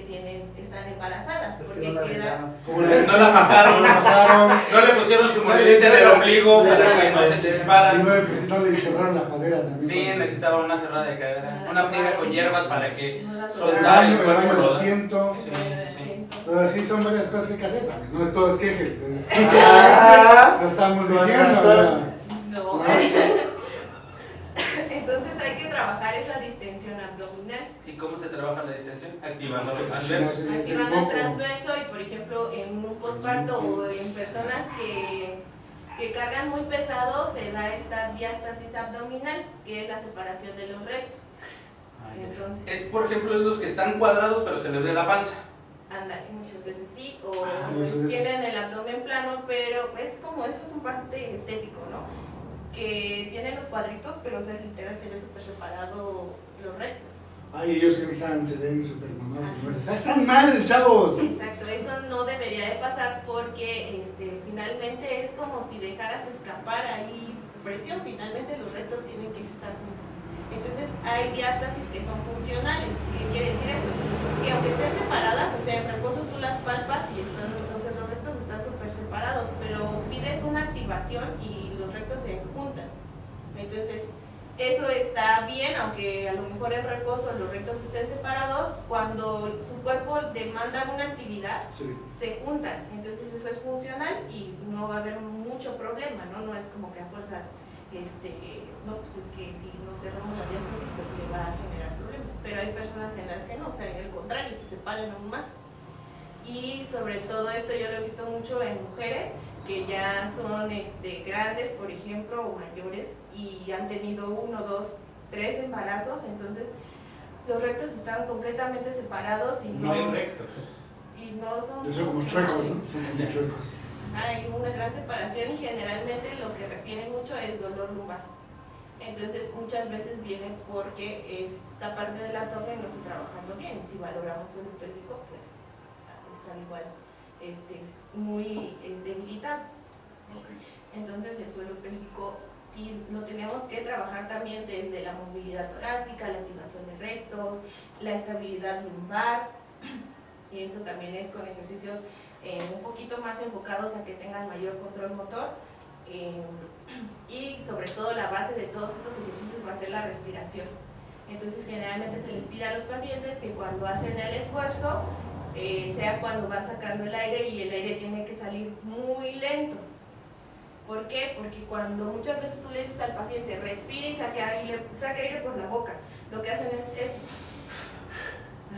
están embarazadas, Es que porque no la queda arreglaron. Como No la fajaron. bajaron. No le pusieron su molestia en el ombligo para que no se chispara. Primero que si no le cerraron la cadera también. Sí, necesitaba una cerrada de cadera. Una friega con hierbas para que no la El soltara baño, el el cuerpo baño lo lo da. siento. Sí, sí, sí. Entonces sí son varias cosas que hay que hacer. También. No es todo es Kegel. Ah, Lo estamos con diciendo. razón. ¿verdad? No. Entonces hay que trabajar esa distensión abdominal, ¿Y cómo se trabaja la distensión? Activando los transversos. Sí, sí, activando sí, el poco. transverso y por ejemplo en un posparto o en personas que cargan muy pesado se da esta diástasis abdominal, que es la separación de los rectos. Entonces, Es por ejemplo los que están cuadrados pero se les ve la panza. Ándale, muchas veces sí, o muchas pues veces. tienen el abdomen plano, pero es como eso es un parte estético, ¿no? Que tienen los cuadritos, pero o sea, literal se ve súper separado los rectos. Ay, ellos que se ven súper mamados y no están mal, chavos. Exacto, eso no debería de pasar porque finalmente es como si dejaras escapar ahí presión, finalmente los rectos tienen que estar juntos. Entonces hay diástasis que son funcionales. ¿Qué quiere decir eso? Que aunque estén separadas, o sea, en reposo tú las palpas y están, o sea, los rectos están súper separados, pero pides una activación y los rectos se juntan. Entonces, eso está bien, aunque a lo mejor en reposo los rectos estén separados, cuando su cuerpo demanda una actividad, Sí. se juntan. Entonces eso es funcional y no va a haber mucho problema, ¿no? No es como que a fuerzas, no, pues es que si no cerramos la diástasis, pues le va a generar problemas. Pero hay personas en las que no, o sea, en el contrario, se separan aún más. Y sobre todo esto yo lo he visto mucho en mujeres que ya son grandes, por ejemplo, o mayores, y han tenido 1, 2, 3 embarazos, entonces los rectos están completamente separados y No hay rectos. y no son Son como chuecos, ¿no? Son como chuecos. hay una gran separación y generalmente lo que refieren mucho es dolor lumbar. Entonces muchas veces viene porque esta parte del abdomen no está trabajando bien. Si valoramos suelo pélvico, pues está igual, es muy debilitado. Entonces el suelo pélvico lo tenemos que trabajar también desde la movilidad torácica, la activación de rectos, la estabilidad lumbar, y eso también es con ejercicios un poquito más enfocados a que tengan mayor control motor, y sobre todo la base de todos estos ejercicios va a ser la respiración. Entonces generalmente se les pide a los pacientes que cuando hacen el esfuerzo, sea cuando van sacando el aire y el aire tiene que salir muy lento. ¿Por qué? Porque cuando muchas veces tú le dices al paciente respire y saque aire por la boca, lo que hacen es esto.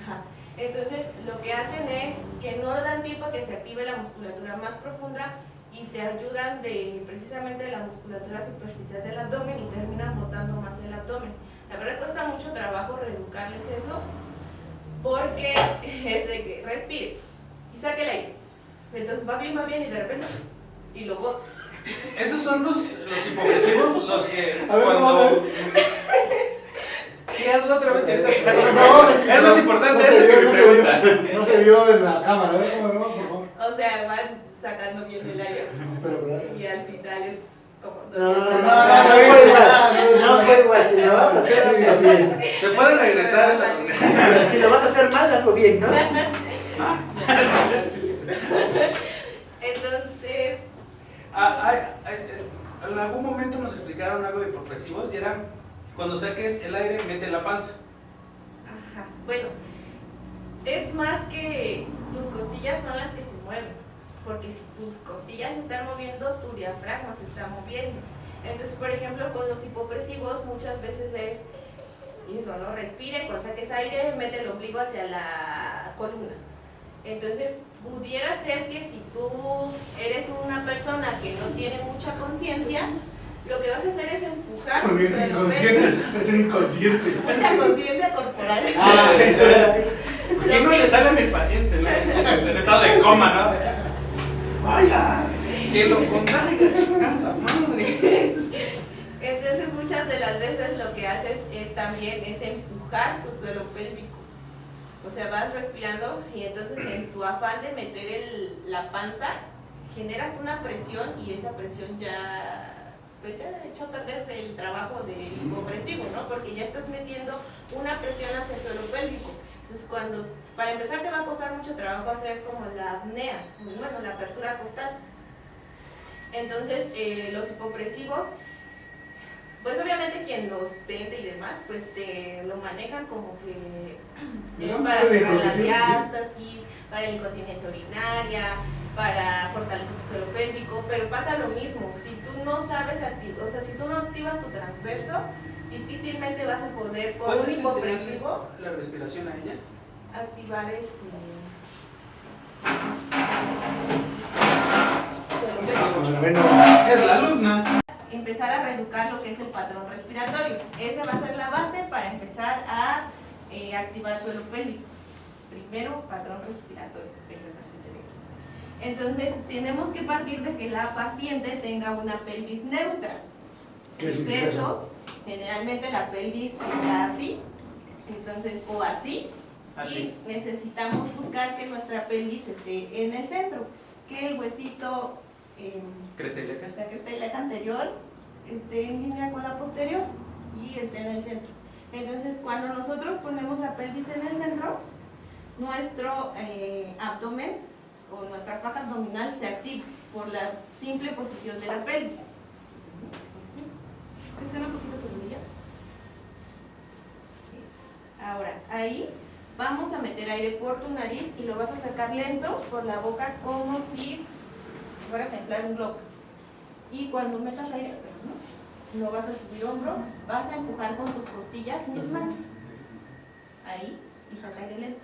Ajá. Entonces lo que hacen es que no dan tiempo a que se active la musculatura más profunda y se ayudan precisamente de la musculatura superficial del abdomen y terminan botando más el abdomen. La verdad cuesta mucho trabajo reeducarles eso porque es de que respire y saque el aire. Entonces va bien y de repente y lo bota. Esos son los hipopresivos, los que A ver, ¿cómo cuando... ves? Sí, hazlo otra vez ahorita. No, es que Es más importante no se eso que vio, mi no se vio. pregunta. No se vio en la cámara, a ver cómo no, por favor. O sea, van sacando bien el aire Pero, y al final es como... No fue igual, si lo vas a hacer, hazlo bien. Se puede regresar. Si lo vas a hacer mal, hazlo bien, ¿no? Entonces, En algún momento nos explicaron algo de hipopresivos y era cuando saques el aire, mete la panza. ajá, bueno, es más que tus costillas son las que se mueven, porque si tus costillas se están moviendo, tu diafragma se está moviendo. Entonces, por ejemplo, con los hipopresivos muchas veces es eso, ¿no? Respira y cuando saques aire, mete el ombligo hacia la columna. Entonces, pudiera ser que si tú eres una persona que no tiene mucha conciencia, lo que vas a hacer es empujar tu porque es suelo inconsciente, pélvico. es un inconsciente. Mucha conciencia corporal. ¿Por qué no le sale a mi paciente, ¿no? En estado de coma, ¿no? Vaya. Que lo contraiga, chingada madre. Entonces muchas de las veces lo que haces es también empujar tu suelo pélvico. O sea, vas respirando y entonces en tu afán de meter la panza generas una presión y esa presión ya echó a perder el trabajo del hipopresivo, ¿no? Porque ya estás metiendo una presión hacia el suelo pélvico. Entonces para empezar te va a costar mucho trabajo hacer como la apnea, bueno, la apertura costal. Entonces los hipopresivos, pues obviamente quien los vende y demás, pues te lo manejan como que es para cerrar la diástasis, para la incontinencia urinaria, para fortalecer tu suelo pélvico, pero pasa lo mismo, si tú no sabes activar, o sea, si tú no activas tu transverso, difícilmente vas a poder con un ¿Puedes hipopresivo enseñarle la respiración a ella? activar Es la alumna. empezar a reeducar lo que es el patrón respiratorio. Esa va a ser la base para empezar a activar suelo pélvico. primero patrón respiratorio. Entonces, tenemos que partir de que la paciente tenga una pelvis neutra. ¿Qué Es significa eso, generalmente la pelvis está así, entonces, o así, Así. y necesitamos buscar que nuestra pelvis esté en el centro, que el huesito, ¿Cresta ilíaca? la cresta ilíaca anterior, esté en línea con la posterior y esté en el centro. Entonces, cuando nosotros ponemos la pelvis en el centro, nuestro abdomen o nuestra faja abdominal se activa por la simple posición de la pelvis. Presiona un poquito tus rodillas. Eso. Ahora, ahí vamos a meter aire por tu nariz y lo vas a sacar lento por la boca como si fueras a inflar un globo. Y cuando metas aire, no vas a subir hombros, vas a empujar con tus costillas mis manos. Ahí, y saca aire lento.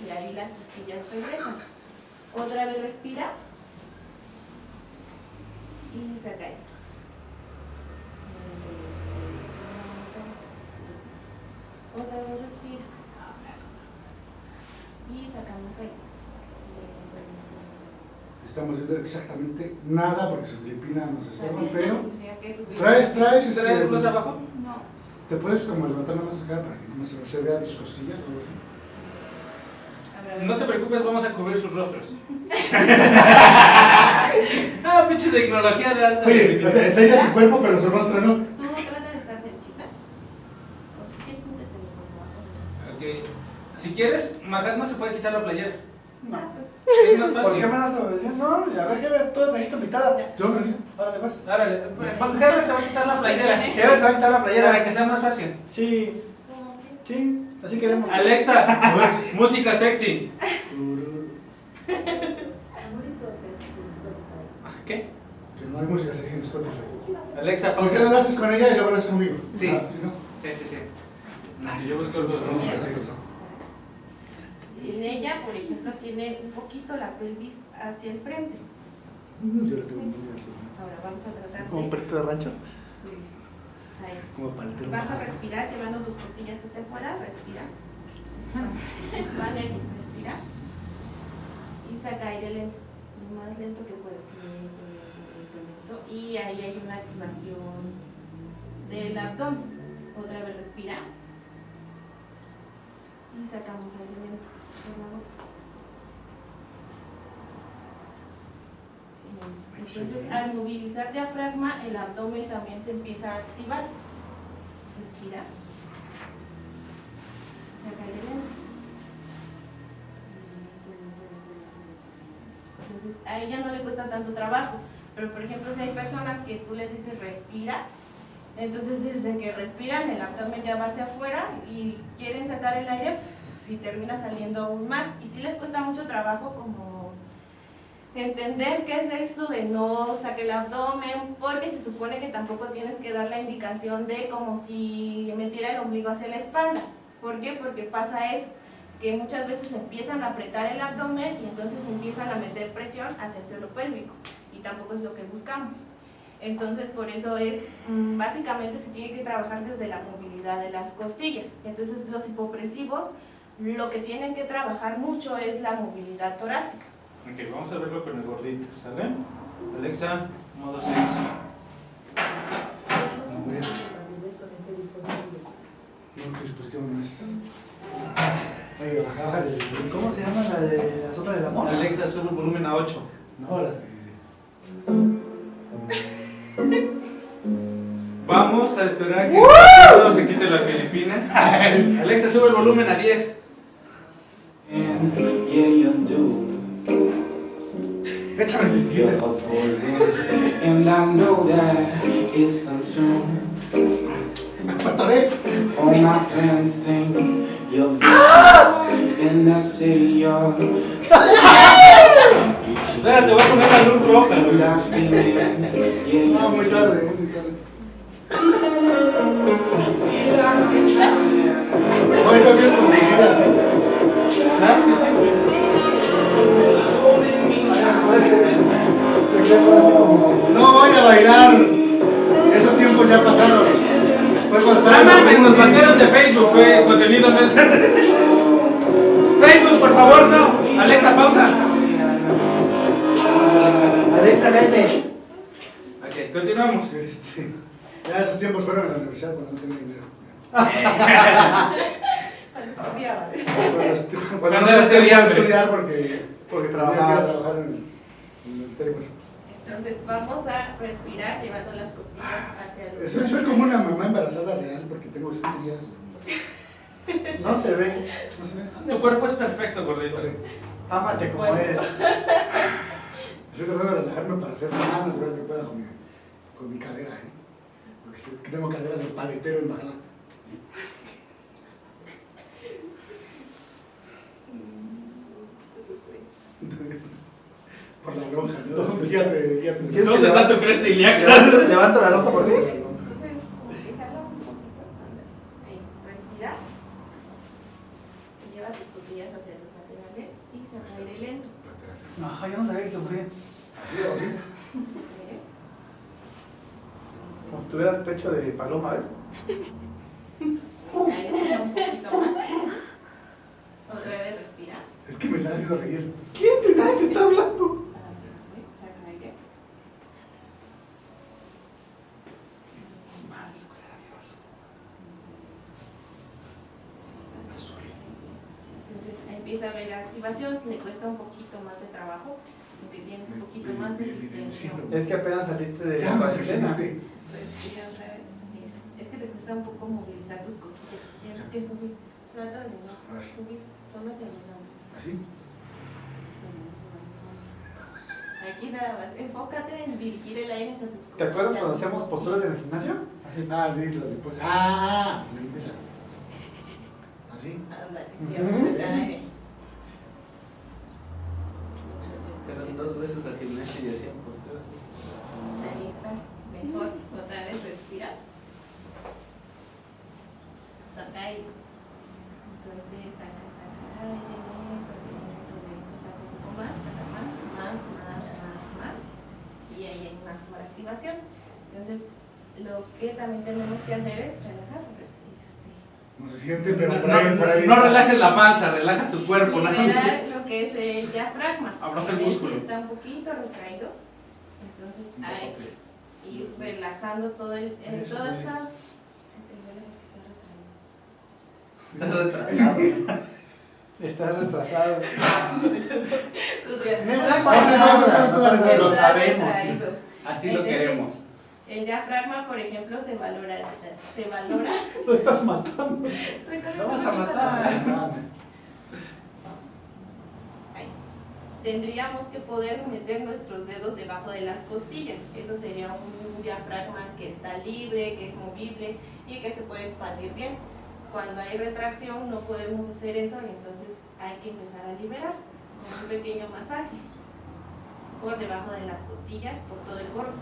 Y ahí las costillas regresan. Otra vez respira y saca aire. Otra vez respira y sacamos aire. Estamos viendo exactamente nada porque su Filipina nos estorba, También pero tendría que subir. traes ¿Será el plus abajo? No. ¿Te puedes como levantar nada más acá para que no se vean tus costillas o algo así? A ver, No te preocupes, vamos a cubrir sus rostros. Pinche tecnología de alta Oye, definición. o sea, enseña su cuerpo pero su rostro no. Tú trata de estar derechita. O si quieres, métete en el Ok. Si quieres, Mahatma se puede quitar la playera. No. pues. Es más ¿Por fácil. qué me das a decir? No, a ver, ¿qué? Tú trajiste invitada. Yo me digo. Órale, pues. Árale, Henry se va a quitar la playera. ¿Qué? Se va a quitar la Para playera. que sea más fácil. Sí, Como que- sí, así queremos. Alexa, música sexy. ¿Qué? Que no hay música sexy en Spotify. Alexa, ¿Por qué pausa. no lo haces con ella y luego lo haces conmigo? Sí. Ah, ¿sí no? Sí. Yo busco música sexy. En ella, por ejemplo, tiene un poquito la pelvis hacia el frente. Yo lo tengo muy así. Ahora vamos a tratar Como un de... perrito de rancho. Sí. Ahí. Como paletero. Vas a respirar llevando tus costillas hacia afuera, respira. Expande, respira. Y saca aire lento, lo más lento que puedes. Lento. Y ahí hay una activación del abdomen. Otra vez respira. Y sacamos aire lento por la boca. Entonces, al movilizar diafragma, el abdomen también se empieza a activar. Respira. Saca aire lento. Entonces, a ella no le cuesta tanto trabajo. Pero, por ejemplo, si hay personas que tú les dices respira, entonces desde que respiran, el abdomen ya va hacia afuera y quieren sacar el aire y termina saliendo aún más. Y sí les cuesta mucho trabajo como entender qué es esto de no saque el abdomen, porque se supone que tampoco tienes que dar la indicación de como si metiera el ombligo hacia la espalda. ¿Por qué? Porque pasa eso, que muchas veces empiezan a apretar el abdomen y entonces empiezan a meter presión hacia el suelo pélvico y tampoco es lo que buscamos. Entonces por eso es, básicamente se tiene que trabajar desde la movilidad de las costillas. Entonces los hipopresivos lo que tienen que trabajar mucho es la movilidad torácica. Ok, vamos a verlo con el gordito, ¿sale? Alexa, modo sexy. No, tu disposición no es. Oye, bajar el. ¿Cómo se llama la de la sopa del amor? Alexa, sube el volumen a 8. No, la de. Vamos a esperar a que todo se quite la Filipina. Alexa, sube el volumen a 10. And yeah, you do. Échame mis You're pies. a poison, and I know that it's untrue. Me atoré. All my fans think you're vicious, and they say you're. Espérate, voy a poner la luz roja. And I'm screaming, yeah, No, muy you tarde, do. muy tarde. Feel like I'm drowning. Oye, también es como que quieras. Claro que sí. Holding me down. No voy a bailar. Esos tiempos ya pasaron. Fue cuando mames, nos batearon de Facebook, contenido no es. Facebook, por favor, no. Alexa, pausa. Alexa, vete. Ok, continuamos. Ya esos tiempos fueron en la universidad cuando no tenía dinero. Cuando estudiaba. Cuando no Cuando tenía que estudiante. estudiar porque Porque tenía que ir a trabajabas. trabajar en el Terber. Entonces vamos a respirar llevando las costillas hacia los... Soy como una mamá embarazada real porque tengo 7 días. No se ve. No se ve. Tu cuerpo es perfecto, gordito. No sé. Ámate como Bueno. eres. Estoy tratando de relajarme para hacer manos, ver que pueda con mi cadera, porque tengo cadera de paletero en bajada. Por la lonja, ¿no? Guíate, guíate. ¿Dónde está tu cresta ilíaca? Levanto la lonja por ti. Déjalo un poquito. Ahí, respira. Y lleva tus costillas hacia los laterales y saca aire lento. Ajá, yo no sabía que se podía. Así o así. Como si tuvieras pecho de paloma, ¿ves? Ahí deja un poquito más. Otra vez respira. Es que me está haciendo reír. ¿Quién nadie te está hablando? Saca aire. Madre, escuela de mi vaso. Entonces empieza a ver la activación, le cuesta un poquito más de trabajo, porque tienes un poquito más de distensión. Es que apenas saliste de Ya la me cuarentena. exhibiste. Respira otra vez. Es que te cuesta un poco movilizar tus costillas. Tienes que subir. Trata de no A ver. subir. Solo hacia el lado. Así. Aquí nada más. Enfócate en dirigir el aire hacia tus costillas. ¿Te acuerdas cuando hacíamos posturas en el gimnasio? Así. Ah, sí, los de pues. Ah, pues ahí empieza. Así. Ándale, y ahora saca aire. Fueron 2 veces al gimnasio y hacían posturas. Ahí está. Mejor. Otra vez respira. Saca aire. Entonces saca aire. Lento, saca un poco más. Saca más. Y ahí hay una mejor activación. Entonces, lo que también tenemos que hacer es relajar. No se siente, pero por ahí. No relajes la panza, relaja tu cuerpo. ¿no? Liberar lo que es el diafragma. Afloja el Este músculo. está un poquito retraído. Entonces hay que ir relajando todo el. Toda esta. Se te duele porque está retraído. Estás retrasado. Lo sabemos. Retraído. Así lo Entonces, queremos. El diafragma, por ejemplo, se valora. Lo estás matando. Lo vas a matar. Ahí. Tendríamos que poder meter nuestros dedos debajo de las costillas. Eso sería un diafragma que está libre, que es movible y que se puede expandir bien. Cuando hay retracción no podemos hacer eso y entonces hay que empezar a liberar con un pequeño masaje por debajo de las costillas, por todo el cuerpo.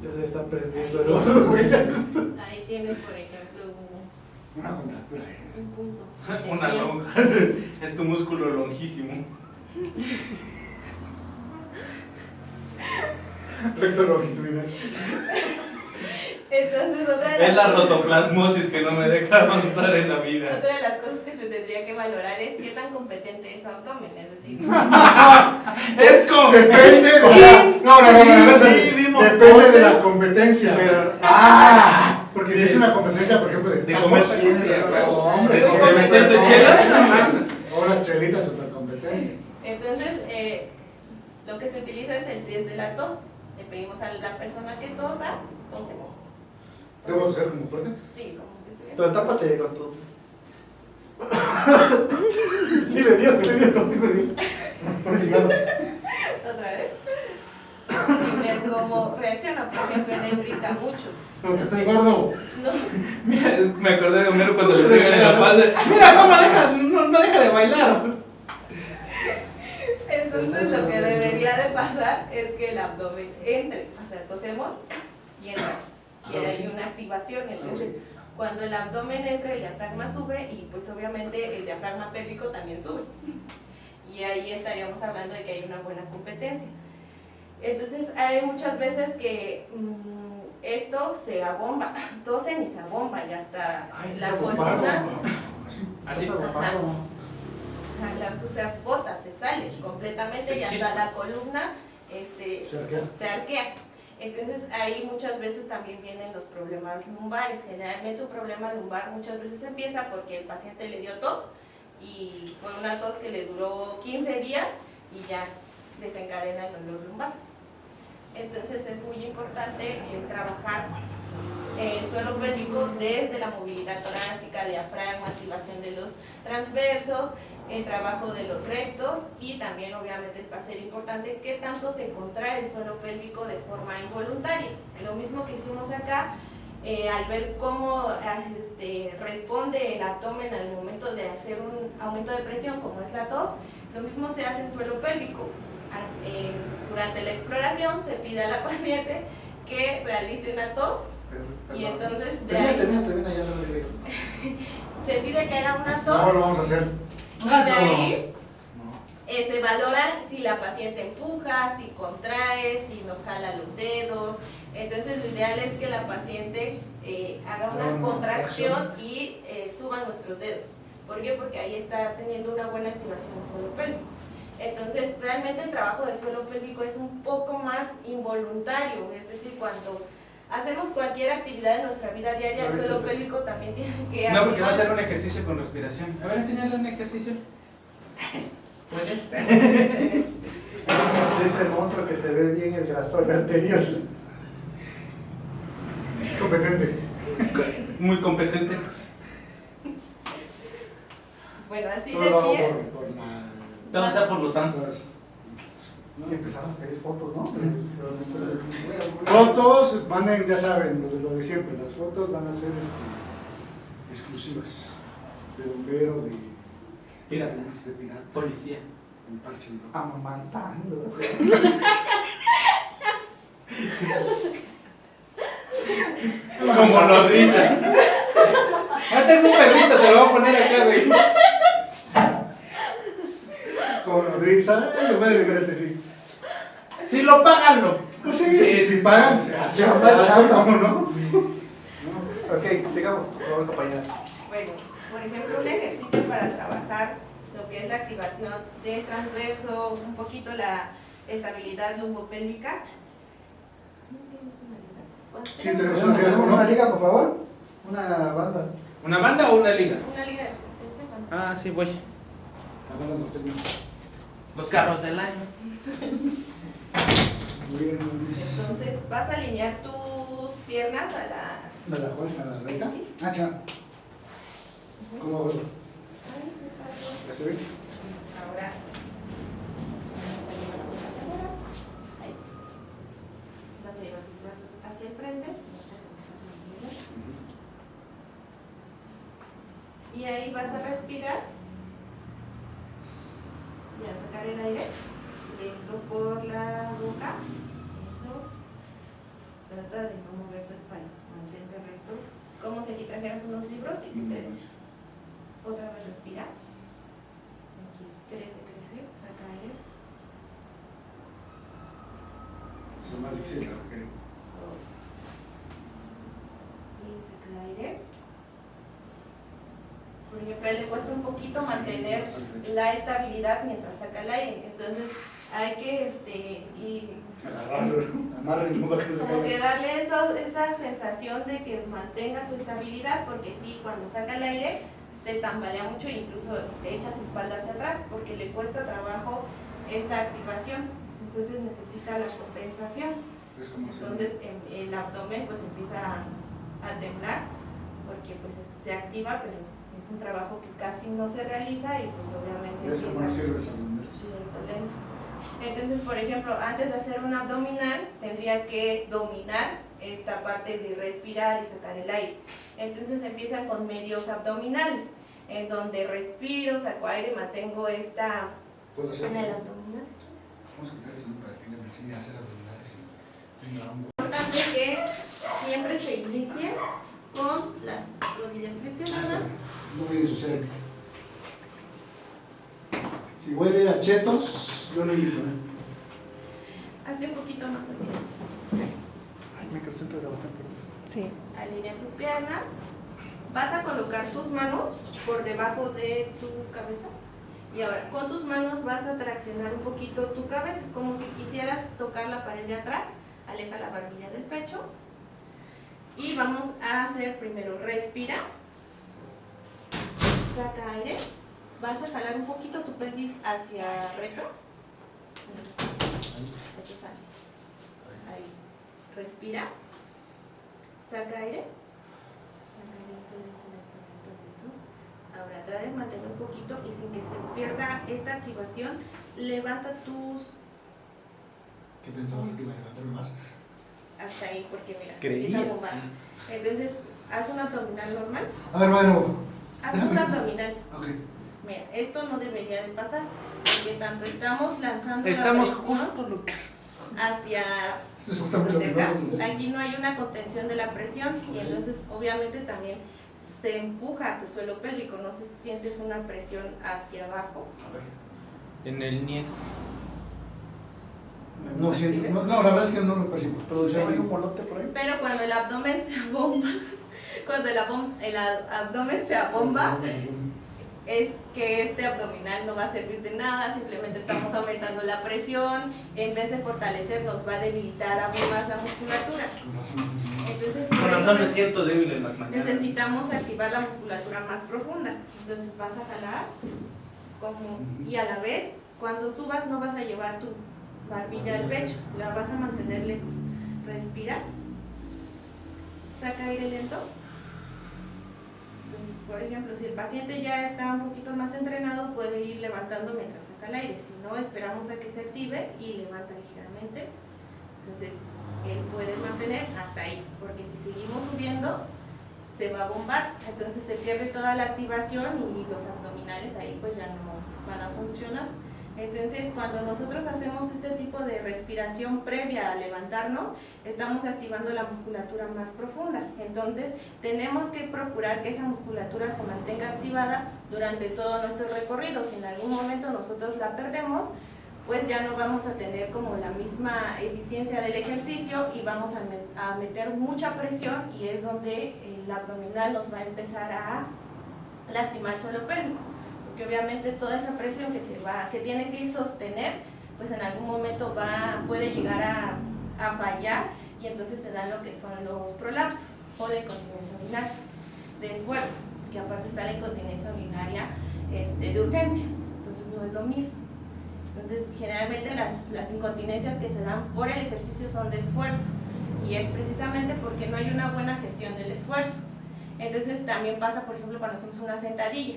Ya se está perdiendo el oro, güey. Ahí tienes, por ejemplo, Una contractura, un punto. Una lonja. Es tu músculo longísimo. Recto longitudinal. Entonces, otra de Es la las rotoplasmosis que no me deja avanzar en la vida. otra de las cosas que se tendría que valorar es qué tan competente es su abdomen, es decir, Es como. Depende de la. No. Sí, vimos Depende de poses, la competencia. pero- Porque si es una competencia, por ejemplo, de De tacos, comer hombre, de meterte chela, no mames. o unas chelitas súper competentes. entonces lo que se utiliza es el test de la tos. Le pedimos a la persona que tosa, tose. ¿Debo toser como fuerte? Sí, como si estuviera. Pero tápate con tu. Sí le dio, contigo. Pon cigarro. Otra vez. Y ver cómo reacciona, por ejemplo, él grita mucho. Porque estoy gordo. No, Mira, me acordé de Homero cuando le pegan en la panza. Mira cómo no deja de bailar. entonces lo que debería de pasar es que el abdomen entre, o sea, tosemos y entra. Y hay una activación, entonces cuando el abdomen entra el diafragma sube y pues obviamente el diafragma pélvico también sube. Y ahí estaríamos hablando de que hay una buena competencia. Entonces hay muchas veces que esto pero se abomba, tosen y se abomba y hasta Ay, la se columna, abombaron. Así. Estás abombaron. o sea, bota, se sale completamente Se y hasta chispa. la columna Se arquea. se arquea. Entonces ahí muchas veces también vienen los problemas lumbares. Generalmente un problema lumbar muchas veces empieza porque el paciente le dio tos y fue una tos que le duró 15 días y ya desencadena el dolor lumbar. Entonces es muy importante trabajar el suelo pélvico desde la movilidad torácica, diafragma, activación de los transversos, el trabajo de los rectos y también obviamente va a ser importante qué tanto se contrae el suelo pélvico de forma involuntaria. Lo mismo que hicimos acá, al ver cómo responde el abdomen al momento de hacer un aumento de presión como es la tos, lo mismo se hace en suelo pélvico. Durante la exploración se pide a la paciente que realice una tos y entonces de ahí Termina, ya no lo digo. se pide que haga una No tos lo vamos a hacer. y de ahí No. se valora si la paciente empuja, si contrae, si nos jala los dedos. Entonces lo ideal es que la paciente haga una contracción y suba nuestros dedos. ¿Por qué? Porque ahí está teniendo una buena activación del suelo pélvico. Entonces realmente el trabajo del suelo pélvico es un poco más involuntario, es decir, cuando hacemos cualquier actividad en nuestra vida diaria, el suelo pélvico también tiene que No, porque va a activarse. ser un ejercicio con respiración. A ver, enseñarle un ejercicio. ¿Puedes? Dice el monstruo que se ve bien el grasor anterior. Es competente. Muy competente. Bueno, así Todo de lo hago pie. por la... Todo sea por los fans. Y empezaron a pedir fotos, ¿no? Fotos, manden, ya saben, lo de siempre. Las fotos van a ser exclusivas. De bombero, de Pirata. pirata, Policía. en parche. Amamantando. Como nodriza. Ya tengo un perrito, te lo voy a poner acá, güey. Como nodriza, lo puede diferente, sí. Si lo pagan, no. Pues sí, si pagan, se hace, ¿cómo no? Ok, sigamos, por favor, compañera. Bueno, por ejemplo, un ejercicio para trabajar lo que es la activación del transverso, un poquito la estabilidad lumbopélvica. ¿No tienes una liga? Sí, tenemos una liga, ¿Tenemos ¿no? una liga, por favor? Una banda. ¿Una banda o una liga? Una liga de resistencia. bueno. Ah, sí, voy. Hablando de usted. Los carros del año. Muy bien, Luis. Entonces vas a alinear tus piernas a la... ¿Me la juegas a la recta? Ah, cha. ¿Cómo hago eso? Ahí está bien. ¿Ya estoy bien? Ahora vamos a llevar tus hacia afuera. Ahí. Vas a llevar tus brazos hacia el frente. Y ahí vas a respirar y a sacar el aire lento por la boca. Eso. Trata de no mover tu espalda. Mantente recto. Como si aquí trajeras unos libros y tú creces. Otra vez respira. Aquí crece, saca aire. Eso es más difícil de lo que creo. Dos. Y saca aire. Por ejemplo, a él le cuesta un poquito mantener la estabilidad mientras saca el aire. Entonces hay que Agarrarlo, amarre el modo que se como que caiga. darle esa sensación de que mantenga su estabilidad, porque sí, cuando saca el aire se tambalea mucho e incluso echa su espalda hacia atrás porque le cuesta trabajo esta activación. Entonces necesita la compensación. Es como si... Entonces el abdomen pues empieza a temblar porque pues se activa, pero es un trabajo que casi no se realiza y pues obviamente Es como no empieza sirve esa bandera. lento. Entonces, por ejemplo, antes de hacer un abdominal, tendría que dominar esta parte de respirar y sacar el aire. Entonces empiezan con medios abdominales, en donde respiro, saco aire, mantengo esta ¿Puedo hacer? en el abdominal. Vamos a quitar eso para que ella me enseñe a hacer abdominales. Venga, vamos. Es importante que siempre se inicie con las rodillas flexionadas. No voy a ensuciar. Si huele a chetos, yo no invito. Hazte un poquito más así. Ay, microcentro de grabación, perdón. Sí. Alinea tus piernas. Vas a colocar tus manos por debajo de tu cabeza. Y ahora, con tus manos vas a traccionar un poquito tu cabeza, como si quisieras tocar la pared de atrás. Aleja la barbilla del pecho. Y vamos a hacer primero, respira. Saca aire. Vas a jalar un poquito tu pelvis hacia retro. Eso sale. Ahí. Respira. Saca aire. Ahora trata de mantener un poquito y sin que se pierda esta activación, levanta tus... ¿Qué pensabas que iba a levantarme más? Hasta ahí, porque mira, se Creías. empieza a bombar. Entonces, haz un abdominal normal. A ver, bueno. Haz un abdominal. Ok. Mira, esto no debería de pasar, porque tanto estamos lanzando Estamos la presión justo lo que... hacia Esto es justamente lo que acá. vamos a hacer. Aquí no hay una contención de la presión y entonces obviamente también se empuja a tu suelo pélvico, no sé si sientes una presión hacia abajo. A ver. En el niés. No, siento. No, la verdad es que no lo percibo. Producción, hay un molote por ahí. Pero cuando el abdomen se abomba, cuando el abdomen se abomba, es que este abdominal no va a servir de nada, simplemente estamos aumentando la presión, en vez de fortalecer nos va a debilitar aún más la musculatura. Entonces, Por por razón eso me siento débil en las mañanas. necesitamos activar la musculatura más profunda. Entonces vas a jalar como, y a la vez, cuando subas no vas a llevar tu barbilla al pecho, la vas a mantener lejos. Respira. Saca aire lento. Entonces, por ejemplo, si el paciente ya está un poquito más entrenado, puede ir levantando mientras saca el aire. Si no, esperamos a que se active y levanta ligeramente. Entonces, él puede mantener hasta ahí, porque si seguimos subiendo, se va a bombar. Entonces, se pierde toda la activación y los abdominales ahí pues ya no van a funcionar. Entonces, cuando nosotros hacemos este tipo de respiración previa a levantarnos, estamos activando la musculatura más profunda. Entonces, tenemos que procurar que esa musculatura se mantenga activada durante todo nuestro recorrido. Si en algún momento nosotros la perdemos, pues ya no vamos a tener como la misma eficiencia del ejercicio y vamos a meter mucha presión y es donde el abdominal nos va a empezar a lastimar el suelo pélvico. Que obviamente toda esa presión que tiene que sostener, pues en algún momento puede llegar a fallar y entonces se dan lo que son los prolapsos o la incontinencia urinaria de esfuerzo, que aparte está la incontinencia urinaria de urgencia, entonces no es lo mismo. Entonces generalmente las incontinencias que se dan por el ejercicio son de esfuerzo y es precisamente porque no hay una buena gestión del esfuerzo. Entonces también pasa, por ejemplo, cuando hacemos una sentadilla.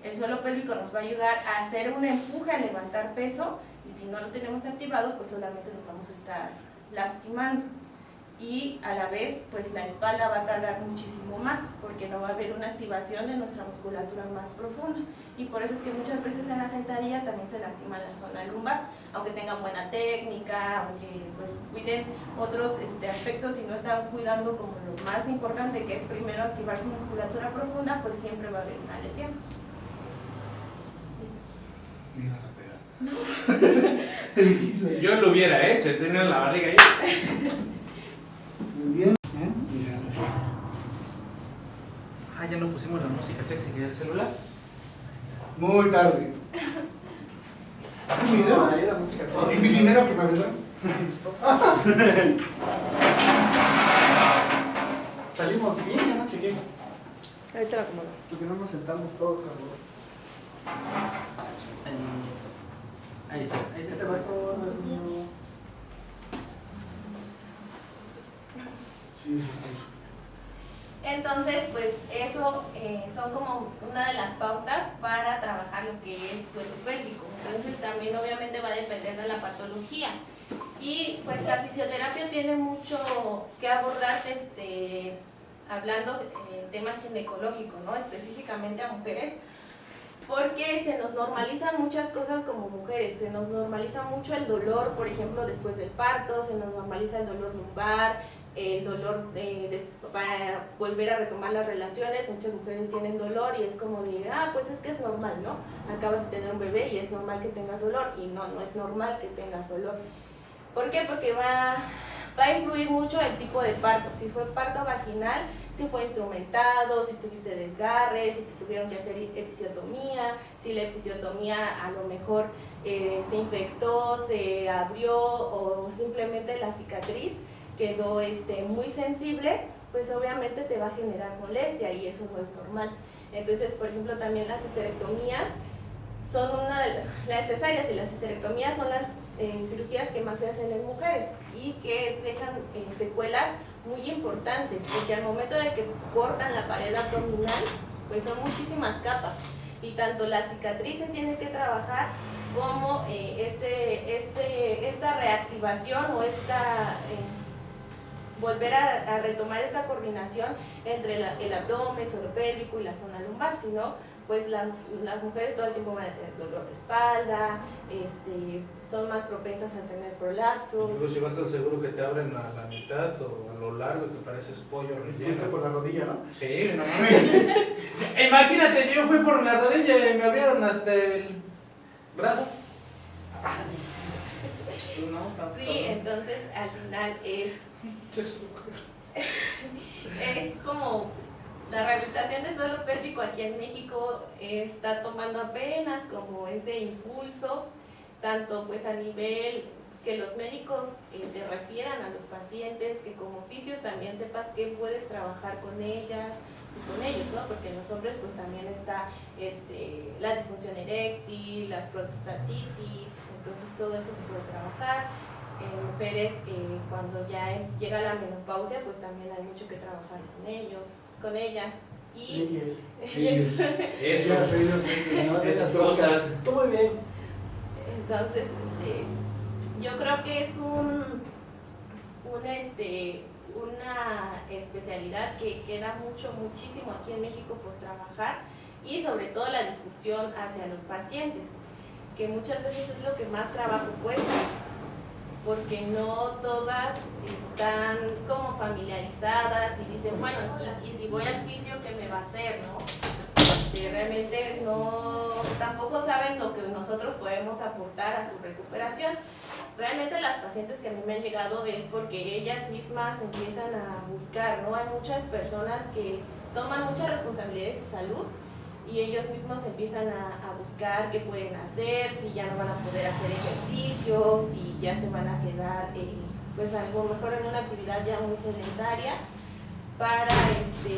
El suelo pélvico nos va a ayudar a hacer un empuje a levantar peso y si no lo tenemos activado, pues solamente nos vamos a estar lastimando. Y a la vez, pues la espalda va a cargar muchísimo más porque no va a haber una activación de nuestra musculatura más profunda. Y por eso es que muchas veces en la sentadilla también se lastima la zona lumbar, aunque tengan buena técnica, aunque pues cuiden otros aspectos y no están cuidando como lo más importante, que es primero activar su musculatura profunda, pues siempre va a haber una lesión. Me ibas a pegar. Yo lo hubiera hecho, tener la barriga ahí. Muy bien. Ah, ya no pusimos la música sexy que el celular. Muy tarde. ¿Mi No, dinero? ahí la música. ¿Y mi dinero que me vendrá? Salimos bien, ya no chequé. Ahorita lo acomodo. Porque no nos sentamos todos cuando... Ahí está. Este vaso no es mío. Sí, sí, Entonces, pues eso son como una de las pautas para trabajar lo que es suelo pélvico. Entonces también obviamente va a depender de la patología. Y pues la fisioterapia tiene mucho que abordar hablando del tema ginecológico, ¿no? Específicamente a mujeres, porque se nos normalizan muchas cosas como mujeres, se nos normaliza mucho el dolor, por ejemplo, después del parto, se nos normaliza el dolor lumbar, el dolor para volver a retomar las relaciones. Muchas mujeres tienen dolor y es como de, pues es que es normal, ¿no? Acabas de tener un bebé y es normal que tengas dolor, y no es normal que tengas dolor. ¿Por qué? Porque va va a influir mucho el tipo de parto, si fue parto vaginal, si fue instrumentado, si tuviste desgarre, si te tuvieron que hacer episiotomía, si la episiotomía a lo mejor se infectó, se abrió o simplemente la cicatriz quedó muy sensible, pues obviamente te va a generar molestia y eso no es normal. Entonces, por ejemplo, también las histerectomías son las cesáreas y las histerectomías son las cirugías que más se hacen en mujeres y que dejan secuelas muy importantes, porque al momento de que cortan la pared abdominal, pues son muchísimas capas y tanto la cicatriz se tiene que trabajar como esta reactivación o volver a retomar esta coordinación entre el abdomen, el suelo pélvico y la zona lumbar, si no, pues las mujeres todo el tiempo van a tener dolor de espalda, son más propensas a tener prolapsos. Incluso si vas al seguro que te abren a la mitad o a lo largo que pareces pollo relleno. Fuiste por la rodilla, ¿no? Sí, no mames. Imagínate, yo fui por la rodilla y me abrieron hasta el brazo. No, sí, entonces al final es como la rehabilitación de suelo pélvico aquí en México está tomando apenas como ese impulso, tanto pues a nivel que los médicos te refieran a los pacientes, que como oficios también sepas que puedes trabajar con ellas y con ellos, ¿no? Porque en los hombres pues también está la disfunción eréctil, las prostatitis, entonces todo eso se puede trabajar. En mujeres cuando ya llega la menopausia pues también hay mucho que trabajar con ellas y esas cosas. Tú muy bien. Entonces yo creo que es una especialidad que queda muchísimo aquí en México por trabajar y sobre todo la difusión hacia los pacientes, que muchas veces es lo que más trabajo cuesta, porque no todas están como familiarizadas y dicen, bueno, y si voy al fisio, ¿qué me va a hacer? ¿No? Realmente tampoco saben lo que nosotros podemos aportar a su recuperación. Realmente las pacientes que a mí me han llegado es porque ellas mismas empiezan a buscar, ¿no? Hay muchas personas que toman mucha responsabilidad de su salud y ellos mismos empiezan a buscar qué pueden hacer, si ya no van a poder hacer ejercicio, si ya se van a quedar pues a lo mejor en una actividad ya muy sedentaria para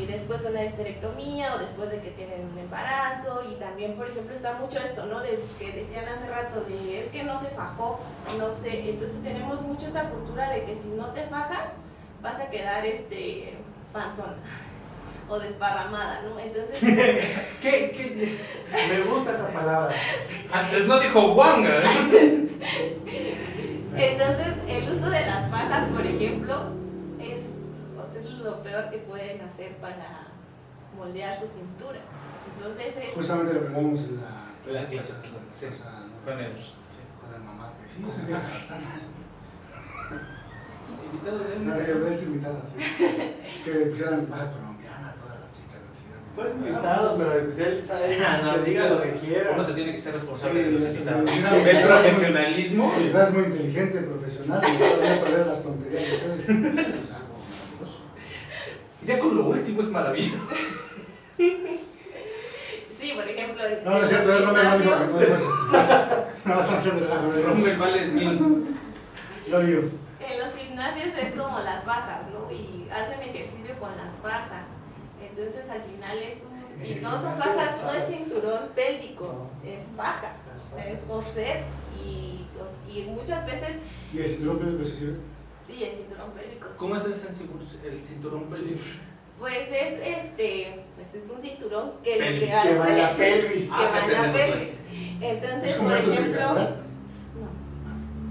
después de una histerectomía o después de que tienen un embarazo. Y también, por ejemplo, está mucho esto, ¿no? De que decían hace rato, de es que no se fajó, no sé. Entonces tenemos mucho esta cultura de que si no te fajas vas a quedar panzona o desparramada, ¿no? Entonces ¿Qué? Me gusta esa palabra. Antes no dijo guanga. Entonces el uso de las fajas, por ejemplo, es lo peor que pueden hacer para moldear su cintura. Entonces justamente lo que hablamos en la clase. Sí. Con el con el mamá, que sí, se faja, está mal. invitado de No, yo es invitado, sí. Que pusieran baja colombiana a todas las chicas. Pues invitado, pero pues él sabe, que diga lo que quiera. Uno se tiene que ser responsable de los Sí, invitados. sí, El profesionalismo. Es muy inteligente, profesional, y todavía tolera las tonterías de ustedes. Eso es algo maravilloso. Ya con lo último es maravilloso. sí, por ejemplo, No, no es cierto, no me gimnasios, mando, no es eso. No, están haciendo la Hombre, vales mil. Lo vio. en los gimnasios es como las fajas, ¿no? Y hacen ejercicio con las fajas. Entonces al final y no son fajas, no es cinturón pélvico, es faja, o sea, es corset y muchas veces ¿Y el cinturón pélvico se sirve? sí, el cinturón pélvico. Sí. ¿Cómo es el cinturón pélvico? Pues es un cinturón que Pelvis. que hace Que va en la pelvis. que va en la tenemos pelvis. Entonces, ¿Es como por esos de ejemplo, casar?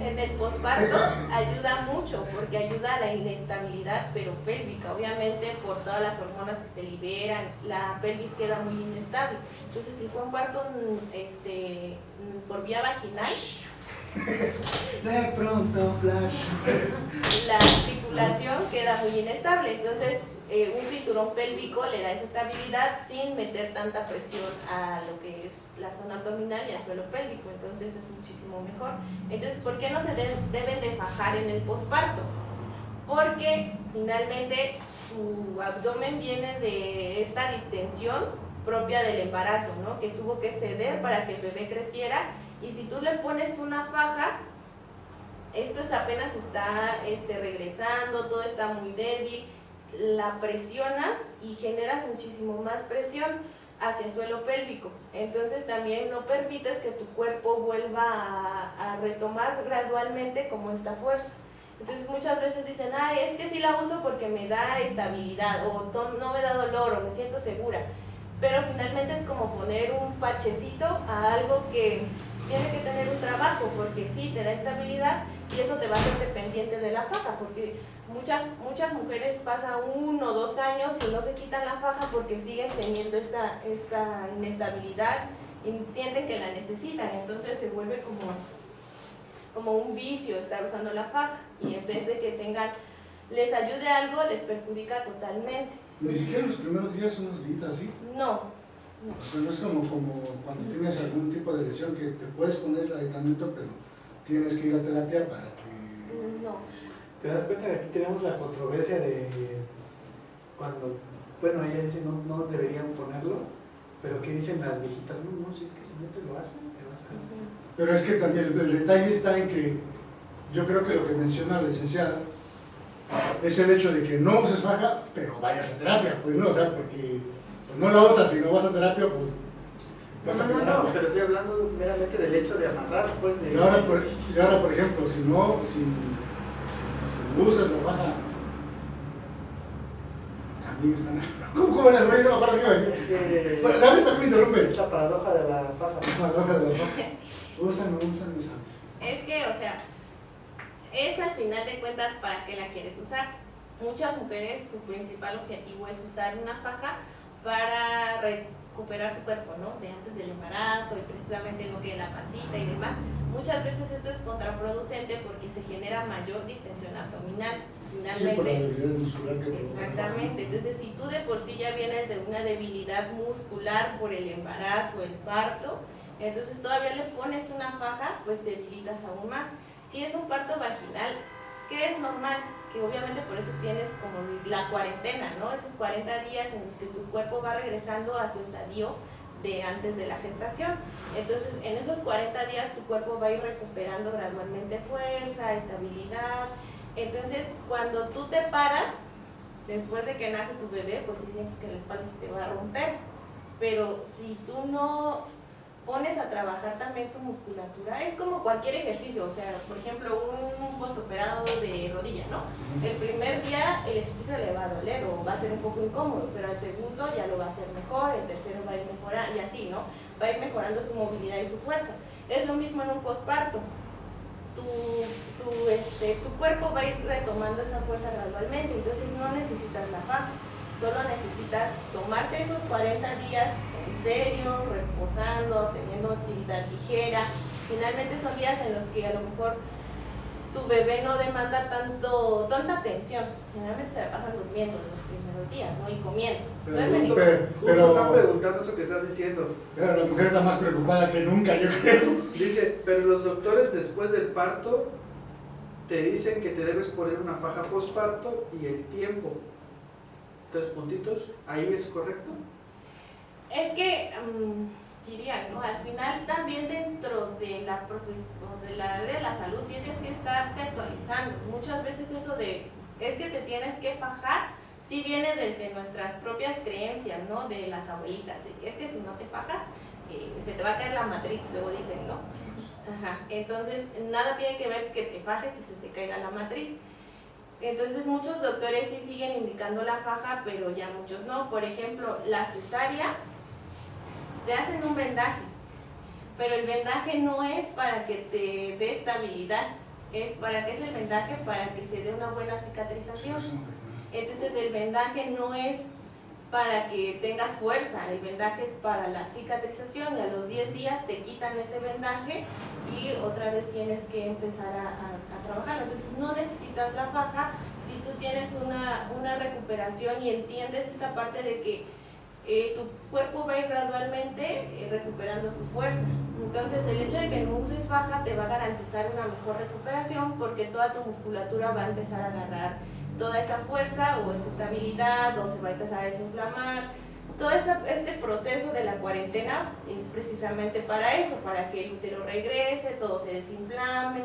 en el posparto ayuda mucho porque ayuda a la inestabilidad pero pélvica, obviamente por todas las hormonas que se liberan, la pelvis queda muy inestable. Entonces, si fue un parto por vía vaginal, De pronto, flash. la articulación queda muy inestable. Entonces, un cinturón pélvico le da esa estabilidad sin meter tanta presión a lo que es la zona abdominal y al suelo pélvico. Entonces, es muchísimo mejor. Entonces, ¿por qué no se deben de fajar en el posparto? porque finalmente tu abdomen viene de esta distensión propia del embarazo, ¿no? Que tuvo que ceder para que el bebé creciera, y si tú le pones una faja, esto apenas está regresando, todo está muy débil, la presionas y generas muchísimo más presión hacia el suelo pélvico. Entonces también no permites que tu cuerpo vuelva a retomar gradualmente como esta fuerza. Entonces muchas veces dicen, ay, es que sí la uso porque me da estabilidad, o no me da dolor, o me siento segura. Pero finalmente es como poner un parchecito a algo que tiene que tener un trabajo, porque sí te da estabilidad y eso te va a hacer dependiente de la faja, porque muchas mujeres pasan 1 o 2 años y no se quitan la faja porque siguen teniendo esta inestabilidad y sienten que la necesitan, entonces se vuelve como un vicio estar usando la faja, y en vez de que les ayude algo, les perjudica totalmente. Ni siquiera los primeros días unos días así. No. O sea, no es como cuando tienes algún tipo de lesión que te puedes poner el aditamento, pero tienes que ir a terapia para que... No. ¿Te das cuenta que aquí tenemos la controversia de cuando, bueno, ella dice no deberían ponerlo, pero ¿qué dicen las viejitas? No, si es que si no te lo haces, te vas a... Pero es que también el detalle está en que yo creo que lo que menciona la licenciada es el hecho de que no uses faja, pero vayas a terapia, pues no, o sea, porque pues no la usas y no vas a terapia, pues vas a terapia. No, pero estoy hablando meramente del hecho de amarrar, pues de... Y ahora, por ejemplo, si usas la faja, también están... ¿Cómo era? No me acuerdo qué iba a decir. Pero, ¿sabes para qué me interrumpes? Es la paradoja de la faja. La paradoja de la faja. Usan, no sabes. Es que, o sea, es al final de cuentas para qué la quieres usar. Muchas mujeres, su principal objetivo es usar una faja para recuperar su cuerpo, ¿no? De antes del embarazo y precisamente lo que es la pancita y demás. Muchas veces esto es contraproducente porque se genera mayor distensión abdominal. Finalmente, sí, por la debilidad muscular que exactamente. Entonces, si tú de por sí ya vienes de una debilidad muscular por el embarazo, el parto, entonces todavía le pones una faja, pues debilitas aún más. Si es un parto vaginal, que es normal, que obviamente por eso tienes como la cuarentena, ¿no? Esos 40 días en los que tu cuerpo va regresando a su estadio de antes de la gestación. Entonces, en esos 40 días tu cuerpo va a ir recuperando gradualmente fuerza, estabilidad. Entonces, cuando tú te paras, después de que nace tu bebé, pues sí sientes que la espalda se te va a romper. Pero si tú no pones a trabajar también tu musculatura, es como cualquier ejercicio, o sea, por ejemplo, un postoperado de rodilla, ¿no? El primer día el ejercicio le va a doler o va a ser un poco incómodo, pero al segundo ya lo va a hacer mejor, el tercero va a ir mejorando, y así, ¿no? Va a ir mejorando su movilidad y su fuerza. Es lo mismo en un posparto. Tu cuerpo va a ir retomando esa fuerza gradualmente, entonces no necesitas la faja, solo necesitas tomarte esos 40 días en serio, reposando, teniendo actividad ligera. Finalmente son días en los que a lo mejor tu bebé no demanda tanta atención, generalmente se la pasan durmiendo los primeros días, ¿no? Y comiendo. Justo están preguntando eso que estás diciendo. Pero la mujer está más preocupada que nunca, yo creo. Dice, pero los doctores después del parto te dicen que te debes poner una faja postparto y el tiempo. 3 puntitos, ¿ahí es correcto? Es que, diría, ¿no? Al final también dentro de la profesión, de la área de la salud, tienes que estarte actualizando. Muchas veces eso es que te tienes que fajar, sí viene desde nuestras propias creencias, ¿no? De las abuelitas, de que es que si no te fajas, se te va a caer la matriz, luego dicen, ¿no? Ajá. Entonces, nada tiene que ver que te fajes y se te caiga la matriz. Entonces muchos doctores sí siguen indicando la faja, pero ya muchos no. Por ejemplo, la cesárea, te hacen un vendaje, pero el vendaje no es para que te dé estabilidad, ¿para qué es el vendaje? Para que se dé una buena cicatrización. Entonces el vendaje no es para que tengas fuerza, el vendaje es para la cicatrización, y a los 10 días te quitan ese vendaje y otra vez tienes que empezar a trabajar. Entonces no necesitas la faja si tú tienes una recuperación y entiendes esta parte de que tu cuerpo va a ir gradualmente recuperando su fuerza. Entonces el hecho de que no uses faja te va a garantizar una mejor recuperación porque toda tu musculatura va a empezar a agarrar toda esa fuerza o esa estabilidad o se va a empezar a desinflamar. Todo este proceso de la cuarentena es precisamente para eso, para que el útero regrese, todo se desinflame,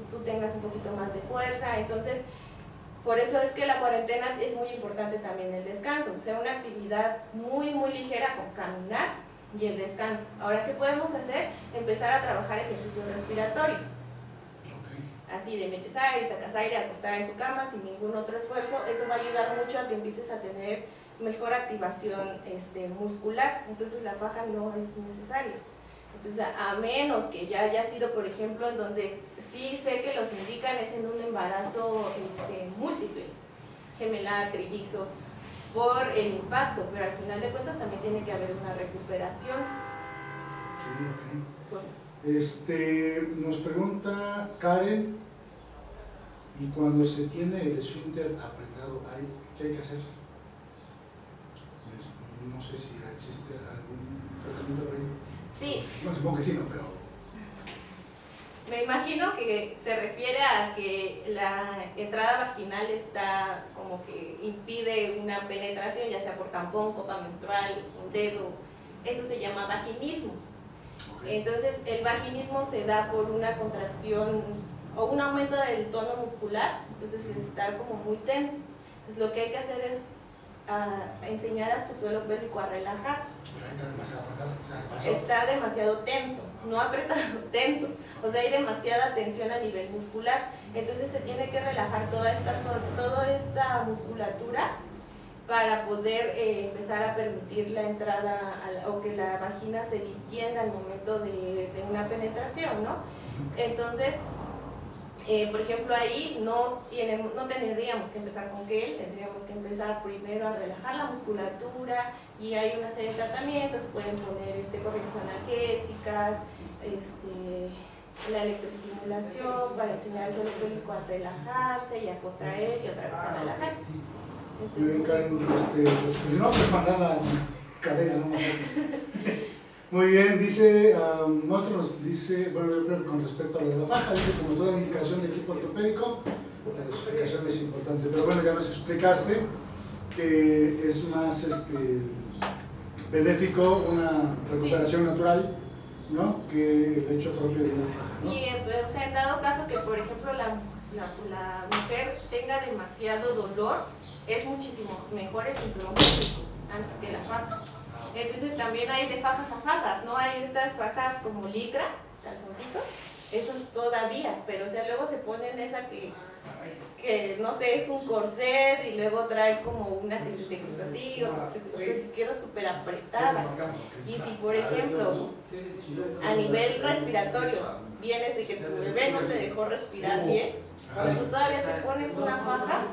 tú tengas un poquito más de fuerza. Entonces, por eso es que la cuarentena es muy importante también el descanso, o sea, una actividad muy ligera con caminar y el descanso. Ahora, ¿qué podemos hacer? Empezar a trabajar ejercicios respiratorios. Así de metes aire, sacas aire, acostar en tu cama sin ningún otro esfuerzo. Eso va a ayudar mucho a que empieces a tener mejor activación muscular. Entonces la faja no es necesaria. Entonces, a menos que ya haya sido, por ejemplo, en donde sí sé que los indican es en un embarazo múltiple, gemelar, trillizos, por el impacto, pero al final de cuentas también tiene que haber una recuperación. Okay. Nos pregunta Karen, y cuando se tiene el esfínter apretado, ¿qué hay que hacer? No sé si existe algún tratamiento para ello. Sí. No, supongo que sí, no, pero... Me imagino que se refiere a que la entrada vaginal está como que impide una penetración, ya sea por tampón, copa menstrual, un dedo. Eso se llama vaginismo. Okay. Entonces, el vaginismo se da por una contracción o un aumento del tono muscular, entonces está como muy tenso. Entonces, lo que hay que hacer es enseñar a tu suelo pélvico a relajar. Está demasiado tenso, no apretado, tenso. O sea, hay demasiada tensión a nivel muscular. Entonces se tiene que relajar toda esta musculatura para poder empezar a permitir la entrada o que la vagina se distienda al momento de una penetración, ¿no? Entonces, por ejemplo, ahí no tendríamos que empezar con gel, tendríamos que empezar primero a relajar la musculatura, y hay una serie de tratamientos, se pueden poner corrientes analgésicas, la electroestimulación para enseñar al suelo pélvico a relajarse y a contraer y otra vez a relajar. Muy bien, Karen, no, pues mandar la cadena, no más. Muy bien, dice, bueno, yo creo que con respecto a lo de la faja, dice, como toda indicación de equipo ortopédico, la dosificación es importante, pero bueno, ya nos explicaste que es más benéfico una recuperación natural, ¿no?, que el hecho propio de una faja, ¿no? Y, o sea, en dado caso que, por ejemplo, la mujer tenga demasiado dolor, es muchísimo mejor el cinturón pélvico antes que la faja. Entonces también hay de fajas a fajas, ¿no? Hay estas fajas como licra, calzoncitos, esos todavía, pero o sea, luego se ponen esa que no sé, es un corset y luego trae como una que se te cruza así, o se queda súper apretada. Y si, por ejemplo, a nivel respiratorio, vienes de que tu bebé no te dejó respirar bien, cuando tú todavía te pones una faja,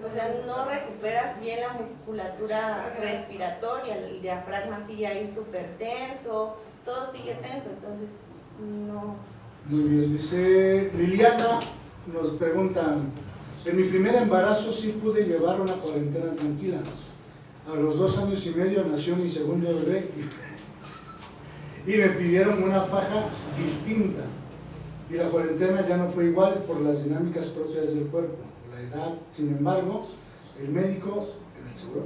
o sea, no recuperas bien la musculatura respiratoria, el diafragma sigue ahí súper tenso, todo sigue tenso, entonces no. Muy bien, dice Liliana, nos preguntan, en mi primer embarazo sí pude llevar una cuarentena tranquila. A los 2 años y medio nació mi segundo bebé y me pidieron una faja distinta. Y la cuarentena ya no fue igual por las dinámicas propias del cuerpo, la edad. Sin embargo, el médico en el seguro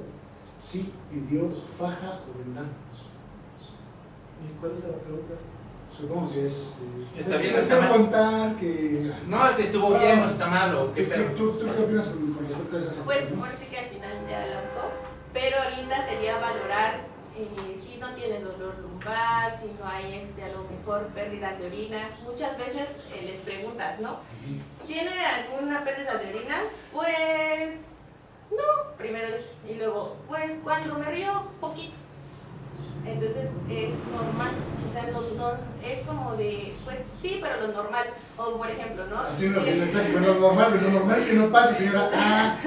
sí pidió faja o vendal. ¿Y cuál es la pregunta? Supongo que es... Está bien, les está quiero mal. contar que... No, si estuvo bien o está mal o qué pedo. ¿Tú qué opinas con respecto a esa Pues situación? ahora sí que al final ya la usó, pero ahorita sería valorar si no tiene dolor lumbar, si no hay a lo mejor pérdidas de orina. Muchas veces les preguntas, ¿no? ¿Tiene alguna pérdida de orina? Pues no, primero y luego, pues cuando me río, poquito. Entonces es normal, o sea, no, es como de, pues sí, pero lo normal. O por ejemplo, ¿no? Así lo clásico, lo normal es que no pase, señora.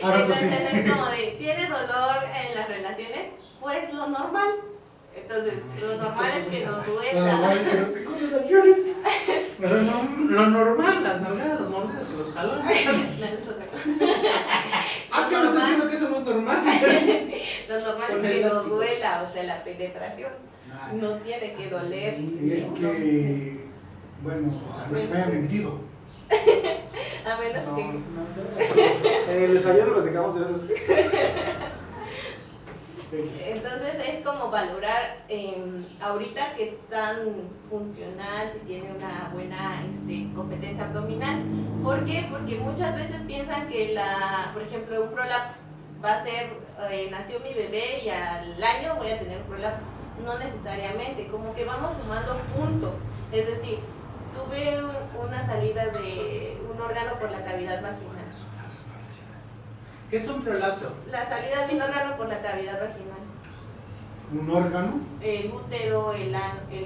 Ahora pues sí. Entonces es como de, ¿tiene dolor en las relaciones? Pues lo normal. Entonces, lo normal es que no duela. Lo normal es que no tengo relaciones. Pero no, lo normal, las nalgadas, los mordidos y los jalones. No, es otra cosa. ¿Ah, qué me estás diciendo que eso no es normal? Lo normal es que no duela, o sea, la penetración no tiene que doler. Y es que, bueno, a ver si me haya mentido. A menos No, que... no. En el desayuno platicamos de eso. Entonces es como valorar ahorita qué tan funcional, si tiene una buena competencia abdominal. ¿Por qué? Porque muchas veces piensan que por ejemplo, un prolapso va a ser, nació mi bebé y al año voy a tener un prolapso. No necesariamente, como que vamos sumando puntos. Es decir, tuve una salida de un órgano por la cavidad vaginal. ¿Qué es un prolapso? La salida de un órgano por la cavidad vaginal. ¿Un órgano? El útero, el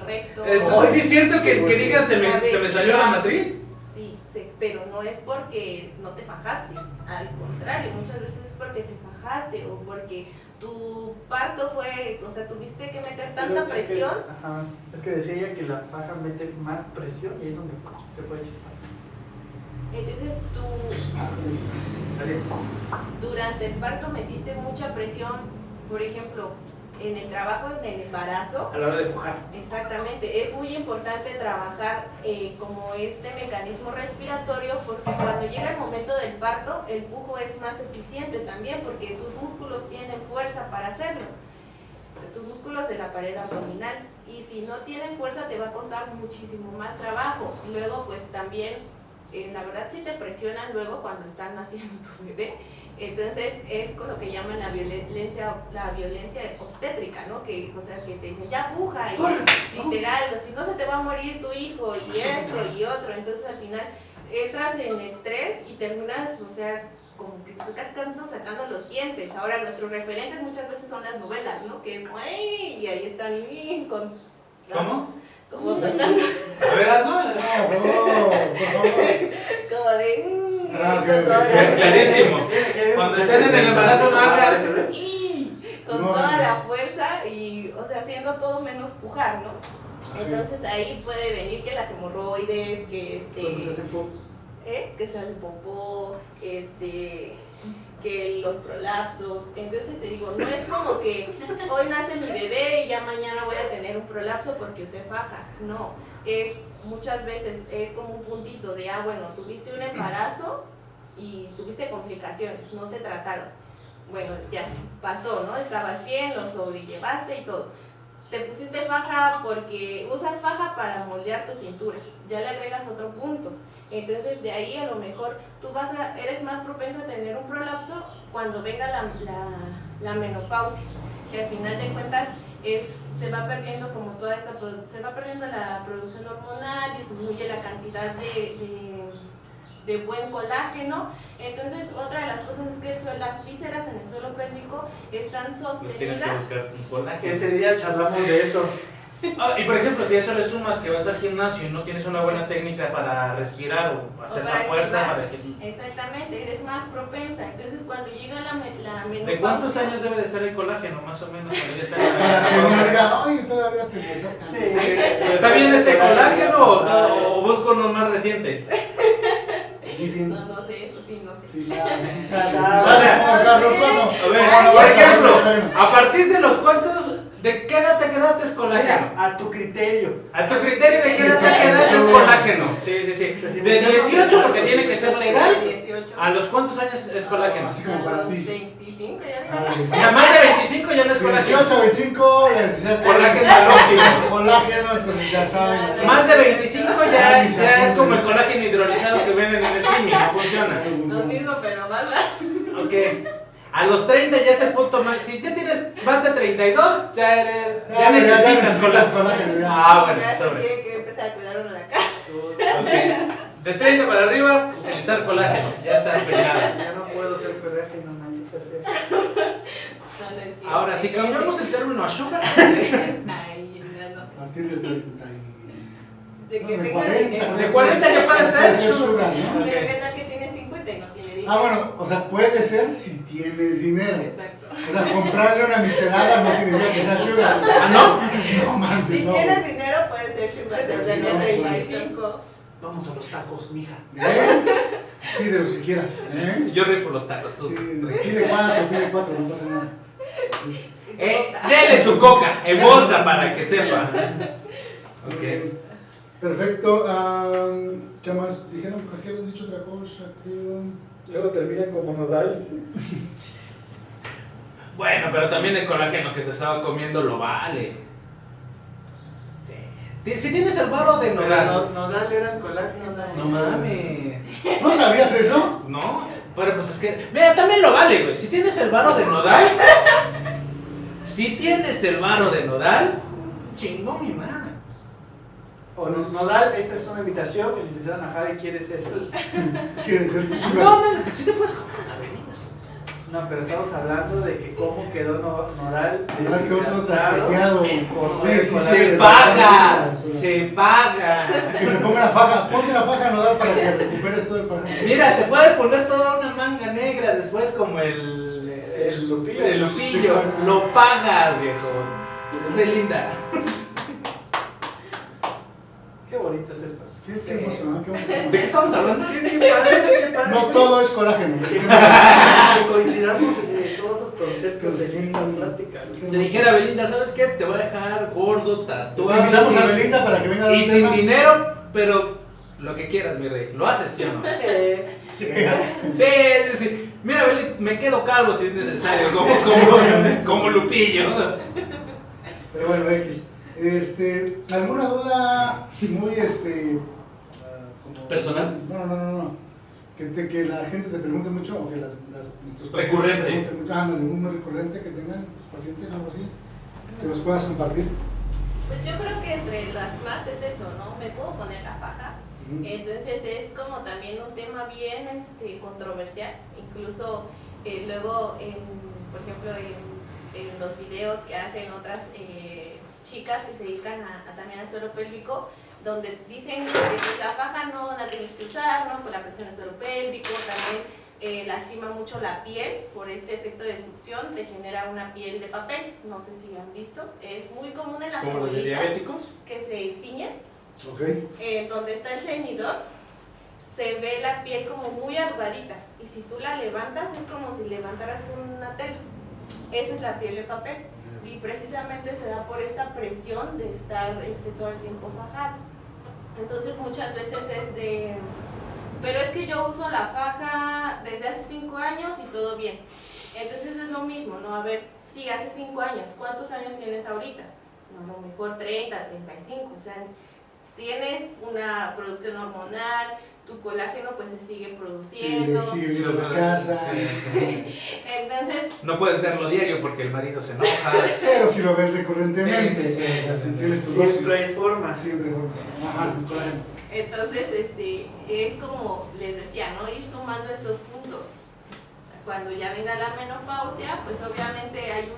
recto. Entonces, ¿sí es cierto que digan se me salió la matriz? Sí, pero no es porque no te fajaste. Al contrario, muchas veces es porque te fajaste o porque tu parto fue, o sea, tuviste que meter tanta presión. Ajá. Es que decía ella que la faja mete más presión y ahí es donde se puede chispar. Entonces tú durante el parto metiste mucha presión, por ejemplo, en el trabajo, en el embarazo. A la hora de pujar. Exactamente, es muy importante trabajar como este mecanismo respiratorio porque cuando llega el momento del parto, el pujo es más eficiente también porque tus músculos tienen fuerza para hacerlo, tus músculos de la pared abdominal, y si no tienen fuerza te va a costar muchísimo más trabajo. Luego pues también la verdad sí te presionan luego cuando están naciendo tu bebé. Entonces es con lo que llaman la violencia obstétrica, ¿no? Que, o sea, que te dicen ya puja y literal, o si no se te va a morir tu hijo y esto y otro. Entonces al final entras en estrés y terminas, o sea, como que casi sacando los dientes. Ahora nuestros referentes muchas veces son las novelas, ¿no? Que es como ¡ay! Y ahí están con... ¿Cómo? Como sacando... A ver, hazlo. No, por favor. Como de... Clarísimo. Cuando estén en el embarazo no hagan con toda la fuerza y, o sea, haciendo todo menos pujar, ¿no? Entonces ahí puede venir que las hemorroides, que Cuando se hace popó. que se hace popó, que los prolapsos. Entonces te digo, no es como que hoy nace mi bebé y ya mañana voy a tener un prolapso porque usé faja. No, es muchas veces es como un puntito de, bueno, tuviste un embarazo y tuviste complicaciones, no se trataron. Bueno, ya pasó, ¿no? Estabas bien, lo sobrellevaste y todo. Te pusiste faja porque usas faja para moldear tu cintura, ya le agregas otro punto. Entonces de ahí a lo mejor tú eres más propensa a tener un prolapso cuando venga la menopausia, que al final de cuentas se va perdiendo como se va perdiendo la producción hormonal, disminuye la cantidad de buen colágeno. Entonces otra de las cosas es que las vísceras en el suelo pélvico están Tienes que sostenidas. buscar un colágeno. Ese día charlamos de eso. Y por ejemplo, si a eso le sumas que vas al gimnasio y no tienes una buena técnica para respirar o hacer la fuerza para el gimnasio. Exactamente, eres más propensa. Entonces cuando llega la menopausia... ¿De cuántos años debe de ser el colágeno, más o menos, cuando ya está Para que en uno la... diga, ay, todavía te toca. Sí. ¿Está bien este colágeno o busco uno más reciente? Muy bien. No sé, eso sí, no sé. Sí sabe, sí sabe. Sí O sabe sea, cómo Carlos Cuano. A ver, por ejemplo, ¿a partir de los cuántos, de qué edad te quedaste colágeno? A tu criterio. A tu criterio, ¿de qué edad te quedaste colágeno? Sí. De 18, porque tiene que ser legal. 18. ¿A los cuántos años es colágeno? Así A como para los ti. 25 ya Ah, digo. O sea, más de 25 ya no es colágeno. 18, 25, 17. Colágeno lógico. Colágeno, entonces ya saben. Más de 25 ya es como el colágeno hidrolizado que venden en el CIMI, no funciona. Lo mismo, pero más rápido. Ok. A los 30 ya es el punto más. Si ya tienes más de 32, ya necesitas colágeno. Bueno, Ya se sobre. tiene que empezar a cuidar uno la cara. Ok. De 30 para arriba, utilizar colágeno. Ya está peleada. Ya no puedo ser colágeno, maldita sea. No, no es cierto. Ahora, si cambiamos el término a sugar, Ay, no sé. A partir de 30 De que de tenga 40. dinero. de 40 ya puede ser sugar, sugar. ¿no? Pero Ok. qué tal que tiene 50 y no tiene dinero. Ah, bueno, o sea, puede ser si tienes dinero. Exacto. O sea, comprarle una michelada no significa que sea sugar. ¿Ah, no? No manches, Si no. tienes dinero puede ser sugar Sí, desde no, 35. Vamos a los tacos, mija. Pide los que quieras. Yo rifo los tacos, tú. Sí, pide 4, no pasa nada. Dele su coca en bolsa para que sepa. Ok. Perfecto. ¿Qué más? Dijeron que habían dicho otra cosa, creo. Luego terminan como nodal. Bueno, pero también el colágeno que se estaba comiendo lo vale. Sí. Si tienes el varo de nodal. Nodal era el colágeno. No mames. ¿No sabías eso? No, pero pues es que. Mira, también lo vale, güey. Si tienes el varo de nodal. Si tienes el varo de nodal. Chingón mi madre. O nodal, esta es una invitación. El licenciado Najari quiere ser. ¿Quieres ser tu No, sugar? no, si te puedes comprar una Belinda. No, pero estamos hablando de que cómo quedó nodal. Igual que otro desgastado traqueteado. por Sí, ser sí, colágeno. Se sí. paga, se paga. Que se ponga la faja. Ponte la faja nodal para que recuperes todo el colágeno. Mira, te puedes poner toda una manga negra después como El Lupillo. el Lupillo. Lo pagas, viejo. Es Belinda. Qué bonito es esto. Qué emocionante, qué bonito. ¿De qué estamos hablando? Qué padre. No todo es colágeno. Que coincidamos en todos esos conceptos en esta plática. Te dijera Belinda, ¿sabes qué? Te voy a dejar gordo, Pues tatuado. invitamos a sin- Belinda para que venga a dar Y un sin tema. dinero, pero lo que quieras, mi rey. ¿Lo haces, sí o no? Sí. Sí. Mira, Belinda, me quedo calvo si es necesario, como Lupillo. Pero bueno, X. ¿Alguna duda muy como ¿Personal? No. Que la gente te pregunte mucho o que tus pacientes Recurrente. te pregunten mucho. Algún muy recurrente que tengan tus pacientes o algo así, que nos puedas compartir. Pues yo creo que entre las más es eso, ¿no? ¿Me puedo poner la faja? Ujú. Entonces es como también un tema bien controversial, incluso luego, por ejemplo, en los videos que hacen otras chicas que se dedican también al suelo pélvico, donde dicen que pues, la faja no la tienes que usar, ¿no? Por la presión del suelo pélvico, también lastima mucho la piel por este efecto de succión, te genera una piel de papel, no sé si han visto, es muy común en las ¿Como los de abuelitas diabéticos? que se ciñen. Ok. Donde está el ceñidor, se ve la piel como muy arrugadita y si tú la levantas es como si levantaras una tela. Esa es la piel de papel y precisamente se da por esta presión de estar todo el tiempo fajado. Entonces muchas veces pero es que yo uso la faja desde hace 5 años y todo bien. Entonces es lo mismo, ¿no? A ver, sí, hace 5 años, ¿cuántos años tienes ahorita? A lo mejor 30, 35, o sea, tienes una producción hormonal, tu colágeno pues se sigue produciendo. Sigue viendo la casa. Entonces, No puedes verlo diario porque el marido se enoja. Pero si lo ves recurrentemente, Sí. si tienes tu dosis. Siempre hay forma. Siempre hay forma. Ajá, el colágeno. entonces es como les decía, ¿no? Ir sumando estos puntos. Cuando ya venga la menopausia, pues obviamente hay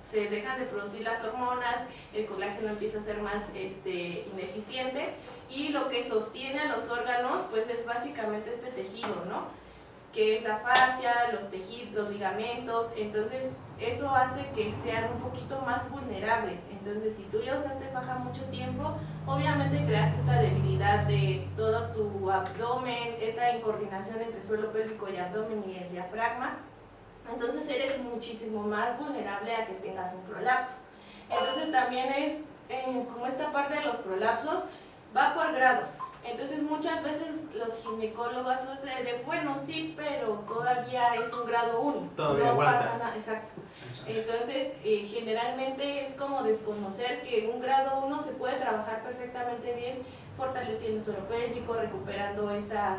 se dejan de producir las hormonas, el colágeno empieza a ser más ineficiente y lo que sostiene a los órganos pues es básicamente este tejido, ¿no? Que es la fascia, los tejidos, los ligamentos, entonces eso hace que sean un poquito más vulnerables. Entonces si tú ya usaste faja mucho tiempo, obviamente creaste esta debilidad de todo tu abdomen, esta incoordinación entre suelo pélvico y abdomen y el diafragma. Entonces eres muchísimo más vulnerable a que tengas un prolapso. Entonces también es como esta parte de los prolapsos va por grados. Entonces muchas veces los ginecólogos de bueno sí, pero todavía es un grado 1. Todavía no aguanta. pasa nada, exacto. Entonces generalmente es como desconocer que un grado 1 se puede trabajar perfectamente bien, fortaleciendo el suelo pélvico, recuperando esta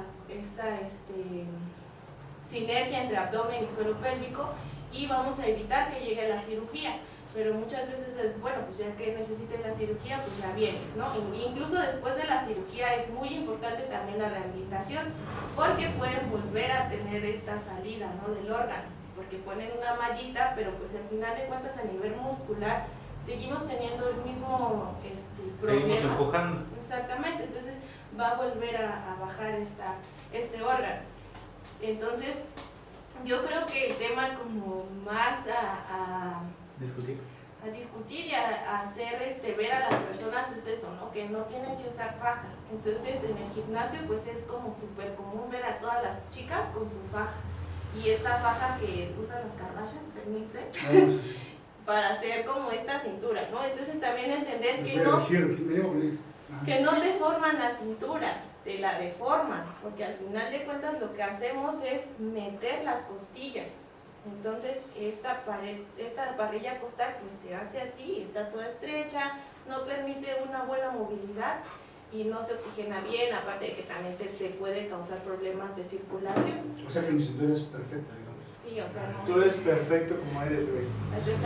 sinergia entre abdomen y suelo pélvico y vamos a evitar que llegue a la cirugía. Pero muchas veces es, bueno, pues ya que necesites la cirugía, pues ya vienes, ¿no? Incluso después de la cirugía es muy importante también la rehabilitación, porque pueden volver a tener esta salida, ¿no? Del órgano, porque ponen una mallita, pero pues al final de cuentas a nivel muscular seguimos teniendo el mismo problema. Seguimos empujando. Exactamente, entonces va a volver a bajar este órgano. Entonces, yo creo que el tema como más a discutir y a hacer ver a las personas es eso, ¿no? Que no tienen que usar faja. Entonces en el gimnasio pues es como súper común ver a todas las chicas con su faja. Y esta faja que usan las Kardashians, el mixer, para hacer como esta cintura, ¿no? Entonces también entender que no... Sí, me llevo con él. que no deforman la cintura, te la deforman, porque al final de cuentas lo que hacemos es meter las costillas. Entonces esta parrilla costal pues se hace así, está toda estrecha, no permite una buena movilidad y no se oxigena bien, aparte de que también te puede causar problemas de circulación. O sea que mi cintura es perfecta, digamos. Sí, o sea, no. Tú eres perfecto como eres, güey.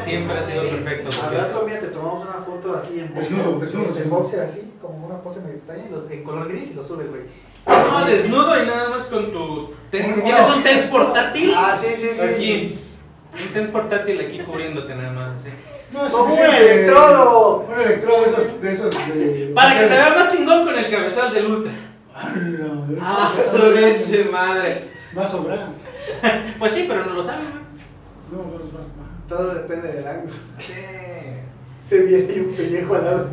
Siempre ha sido perfecto. Al rato, mira, te tomamos una foto así en Desnudo, en boxer así, como una pose medio extraña, en color gris y lo subes, güey. No, desnudo y nada más con tu TENS. ¿Tienes un TENS portátil? Ah, sí. Aquí. Un TENS portátil aquí cubriéndote nada más, ¿sí? No, es ¡Como un suficiente. electrodo! Un electrodo de esos de... Para que se vea más chingón con el cabezal del Ultra. Ah, su leche madre. Va a sobrar. Pues sí, pero no lo saben, ¿no? No. Todo depende del ángulo. Sí. Se viene ahí un pellejo al lado.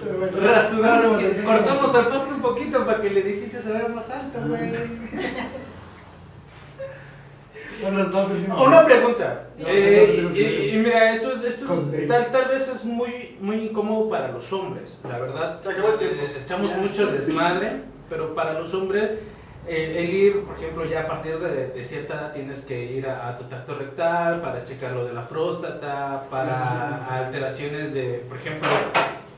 Pero bueno. Rasurar, No, que cortamos el pasto un poquito para que el edificio se vea más alto, güey. Bueno, estamos en Una pregunta. Sí. Y mira, esto Con Dave. tal vez es muy incómodo para los hombres, la verdad. Se acabó el tiempo. Echamos Ya. mucho desmadre, pero para los hombres, el ir, por ejemplo, ya a partir de cierta edad tienes que ir a tu tacto rectal para checar lo de la próstata, para alteraciones de, por ejemplo,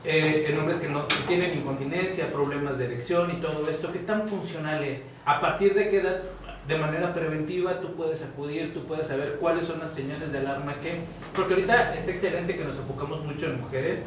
en hombres que no que tienen incontinencia, problemas de erección y todo esto. ¿Qué tan funcional es? ¿A partir de qué edad? De manera preventiva tú puedes acudir, tú puedes saber cuáles son las señales de alarma que... Porque ahorita está excelente que nos enfocamos mucho en mujeres,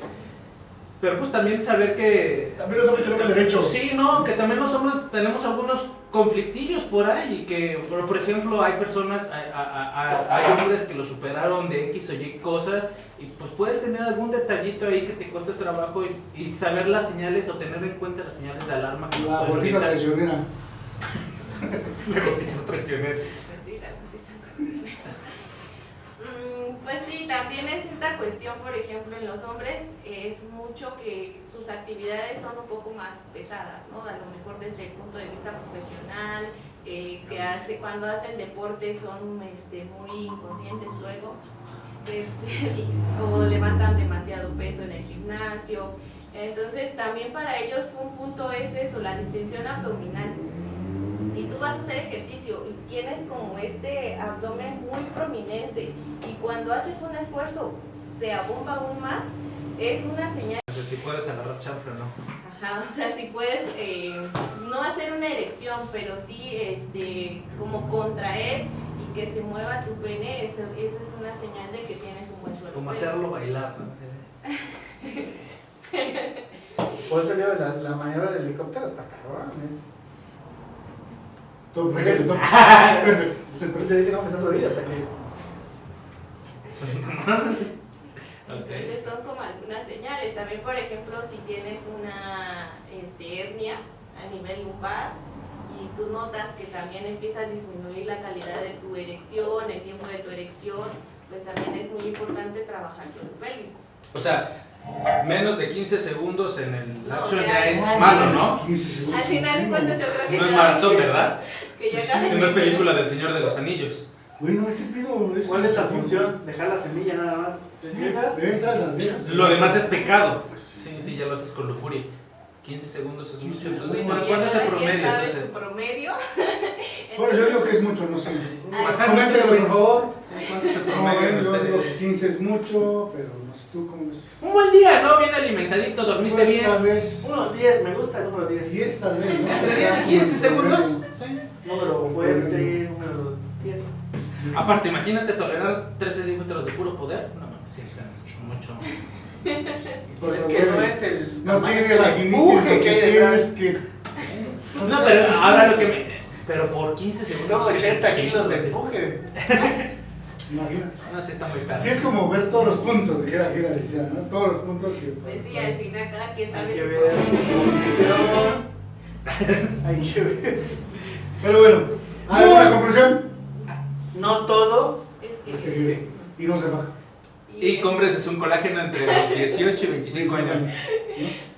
pero pues también saber que... También los hombres tenemos derechos. Sí, no, que también los hombres tenemos algunos conflictillos por ahí y que, por ejemplo, hay personas, hay hombres que lo superaron de X o Y cosa y pues puedes tener algún detallito ahí que te cueste trabajo y saber las señales o tener en cuenta las señales de alarma que La pueden bolita evitar. traicionera. La gotita traicionera. Pues sí, la noticia traicionera. Pues sí, también es esta cuestión, por ejemplo, en los hombres es mucho que sus actividades son un poco más pesadas, ¿no? A lo mejor desde el punto de vista profesional, cuando hacen deporte son muy inconscientes luego, o levantan demasiado peso en el gimnasio. Entonces también para ellos un punto es eso, la distensión abdominal. Si tú vas a hacer ejercicio y tienes como este abdomen muy prominente y cuando haces un esfuerzo se abomba aún más, es una señal. No sé si puedes agarrar chanfle o no. Ajá, o sea, si puedes no hacer una erección, pero sí como contraer y que se mueva tu pene, eso es una señal de que tienes un buen suelo. Como hacerlo bailar, ¿no? Por eso yo la maniobra del helicóptero está cabrón. Todo perfecto. Perfecto. Te dicen, no, me estás oído hasta que... Entonces son como algunas señales. También, por ejemplo, si tienes una hernia a nivel lumbar y tú notas que también empieza a disminuir la calidad de tu erección, el tiempo de tu erección, pues también es muy importante trabajar sobre el pélvico. O sea, menos de 15 segundos en el lapso No, ya es al malo, final- ¿no? 15 segundos. Al final de cuentas yo creo que No es ya- maratón, ¿verdad? que ya casi Si no es película del Señor de los Anillos. Bueno, ¿qué pido? ¿Cuál es la función? Dejar la semilla nada más. ¿Te llegas? Entras. Lo demás es pecado. Sí, ya lo haces con lujuria. 15 segundos es mucho. Entonces, Bueno, ¿cuál es el ¿quién promedio? sabe Entonces, su promedio? Bueno, yo digo que es mucho, no sé. Ay, Coméntenlo, por favor. ¿cuánto es el No, promedio? yo de digo ustedes? que 15 es mucho, pero no sé tú cómo ves. Un buen día, ¿no? Bien alimentadito, dormiste Bueno, bien. Tal vez Unos 10, me gusta el número 10. 10 tal vez, ¿no? Entre 10 y 15 segundos. Sí. Número fuerte, número 10. Aparte, imagínate tolerar 13 centímetros de puro poder. No mames, sí, o sea, mucho. Pues, Es que no es el No tamaño, tiene es la el guinita empuje que hay tienes detrás. que... No, pero ahora lo que me. Pero por 15 segundos. Son es 80 un chingo, kilos de sí. empuje. Imagínate. No, sí está muy caro. Así es como ver todos los puntos, dijera decía, ¿no? Todos los puntos que... Pues sí, al final cada quien Hay sabe que su ver promedio. Hay que ver. Pero bueno, ¿hay alguna conclusión? No todo. Es Es que, que... Y no se va. Y cómprense un colágeno entre los 18 y 25 años. ¿no?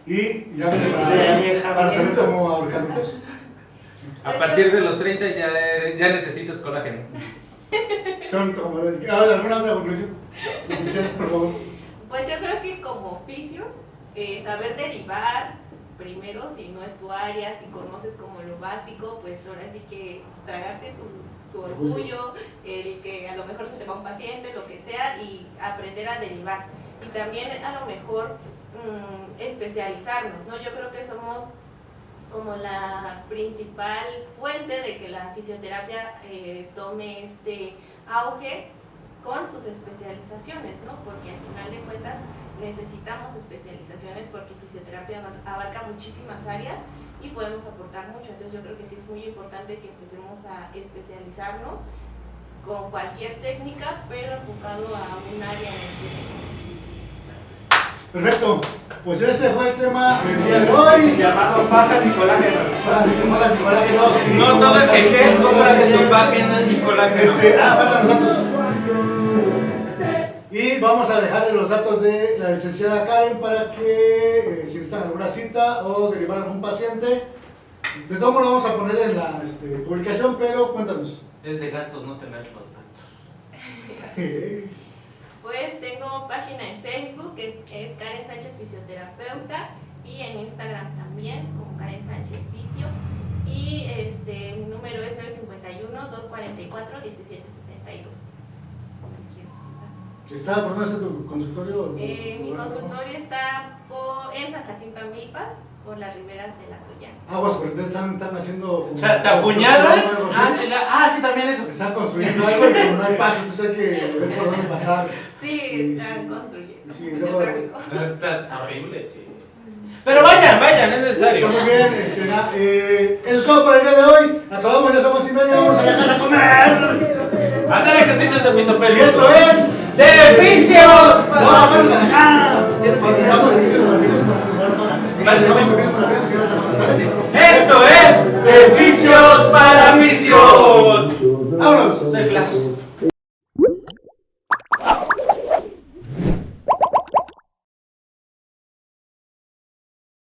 Y ya viene De para saber añejamiento. cómo ahorcarlos. A partir de los 30 ya necesitas colágeno. Son como... ¿Alguna otra conclusión? Licenciada, por favor. Pues yo creo que como oficios saber derivar primero, si no es tu área, si conoces como lo básico, pues ahora sí que tragarte tu orgullo, el que a lo mejor se te va un paciente, lo que sea, y aprender a derivar. Y también a lo mejor especializarnos, ¿no? Yo creo que somos como la principal fuente de que la fisioterapia tome este auge con sus especializaciones, ¿no? Porque al final de cuentas necesitamos especializaciones porque fisioterapia abarca muchísimas áreas y podemos aportar mucho. Entonces yo creo que sí es muy importante que empecemos a especializarnos con cualquier técnica, pero enfocado a un área en específico. Perfecto, pues ese fue el tema del día de hoy. Llamado fajas y colágeno. Fajas y colágeno. No todo es que gel, cómprate tus fajas y colágeno. Faltan los datos. Y vamos a dejarle los datos de la licenciada Karen para que si necesitan alguna cita o derivar algún paciente. De todo modo lo vamos a poner en la publicación, pero cuéntanos. Es de gatos no tener los datos. Pues tengo página en Facebook, que es Karen Sánchez Fisioterapeuta, y en Instagram también, como Karen Sánchez Fisio. Y mi número es 951-244-1762. ¿Está por dónde está tu consultorio? Mi consultorio está en San Jacinto Amilpas, por las riberas de la Toya. Aguas, porque están haciendo. O sea, ¿te apuñalan? Sí, también eso. Están construyendo algo y como no hay paso, entonces hay que ver por dónde pasar. Sí, están construyendo. Sí, luego. Está horrible, sí. Pero vayan, es necesario. Está muy bien, eso es todo por el día de hoy. Acabamos, ya somos y media, vamos a la casa a comer. Hacer ejercicios de piso Y pélvico. esto es. ¡De vicios! No, vamos para acá. Esto es Servicios para Misión. Vámonos. Soy Flash.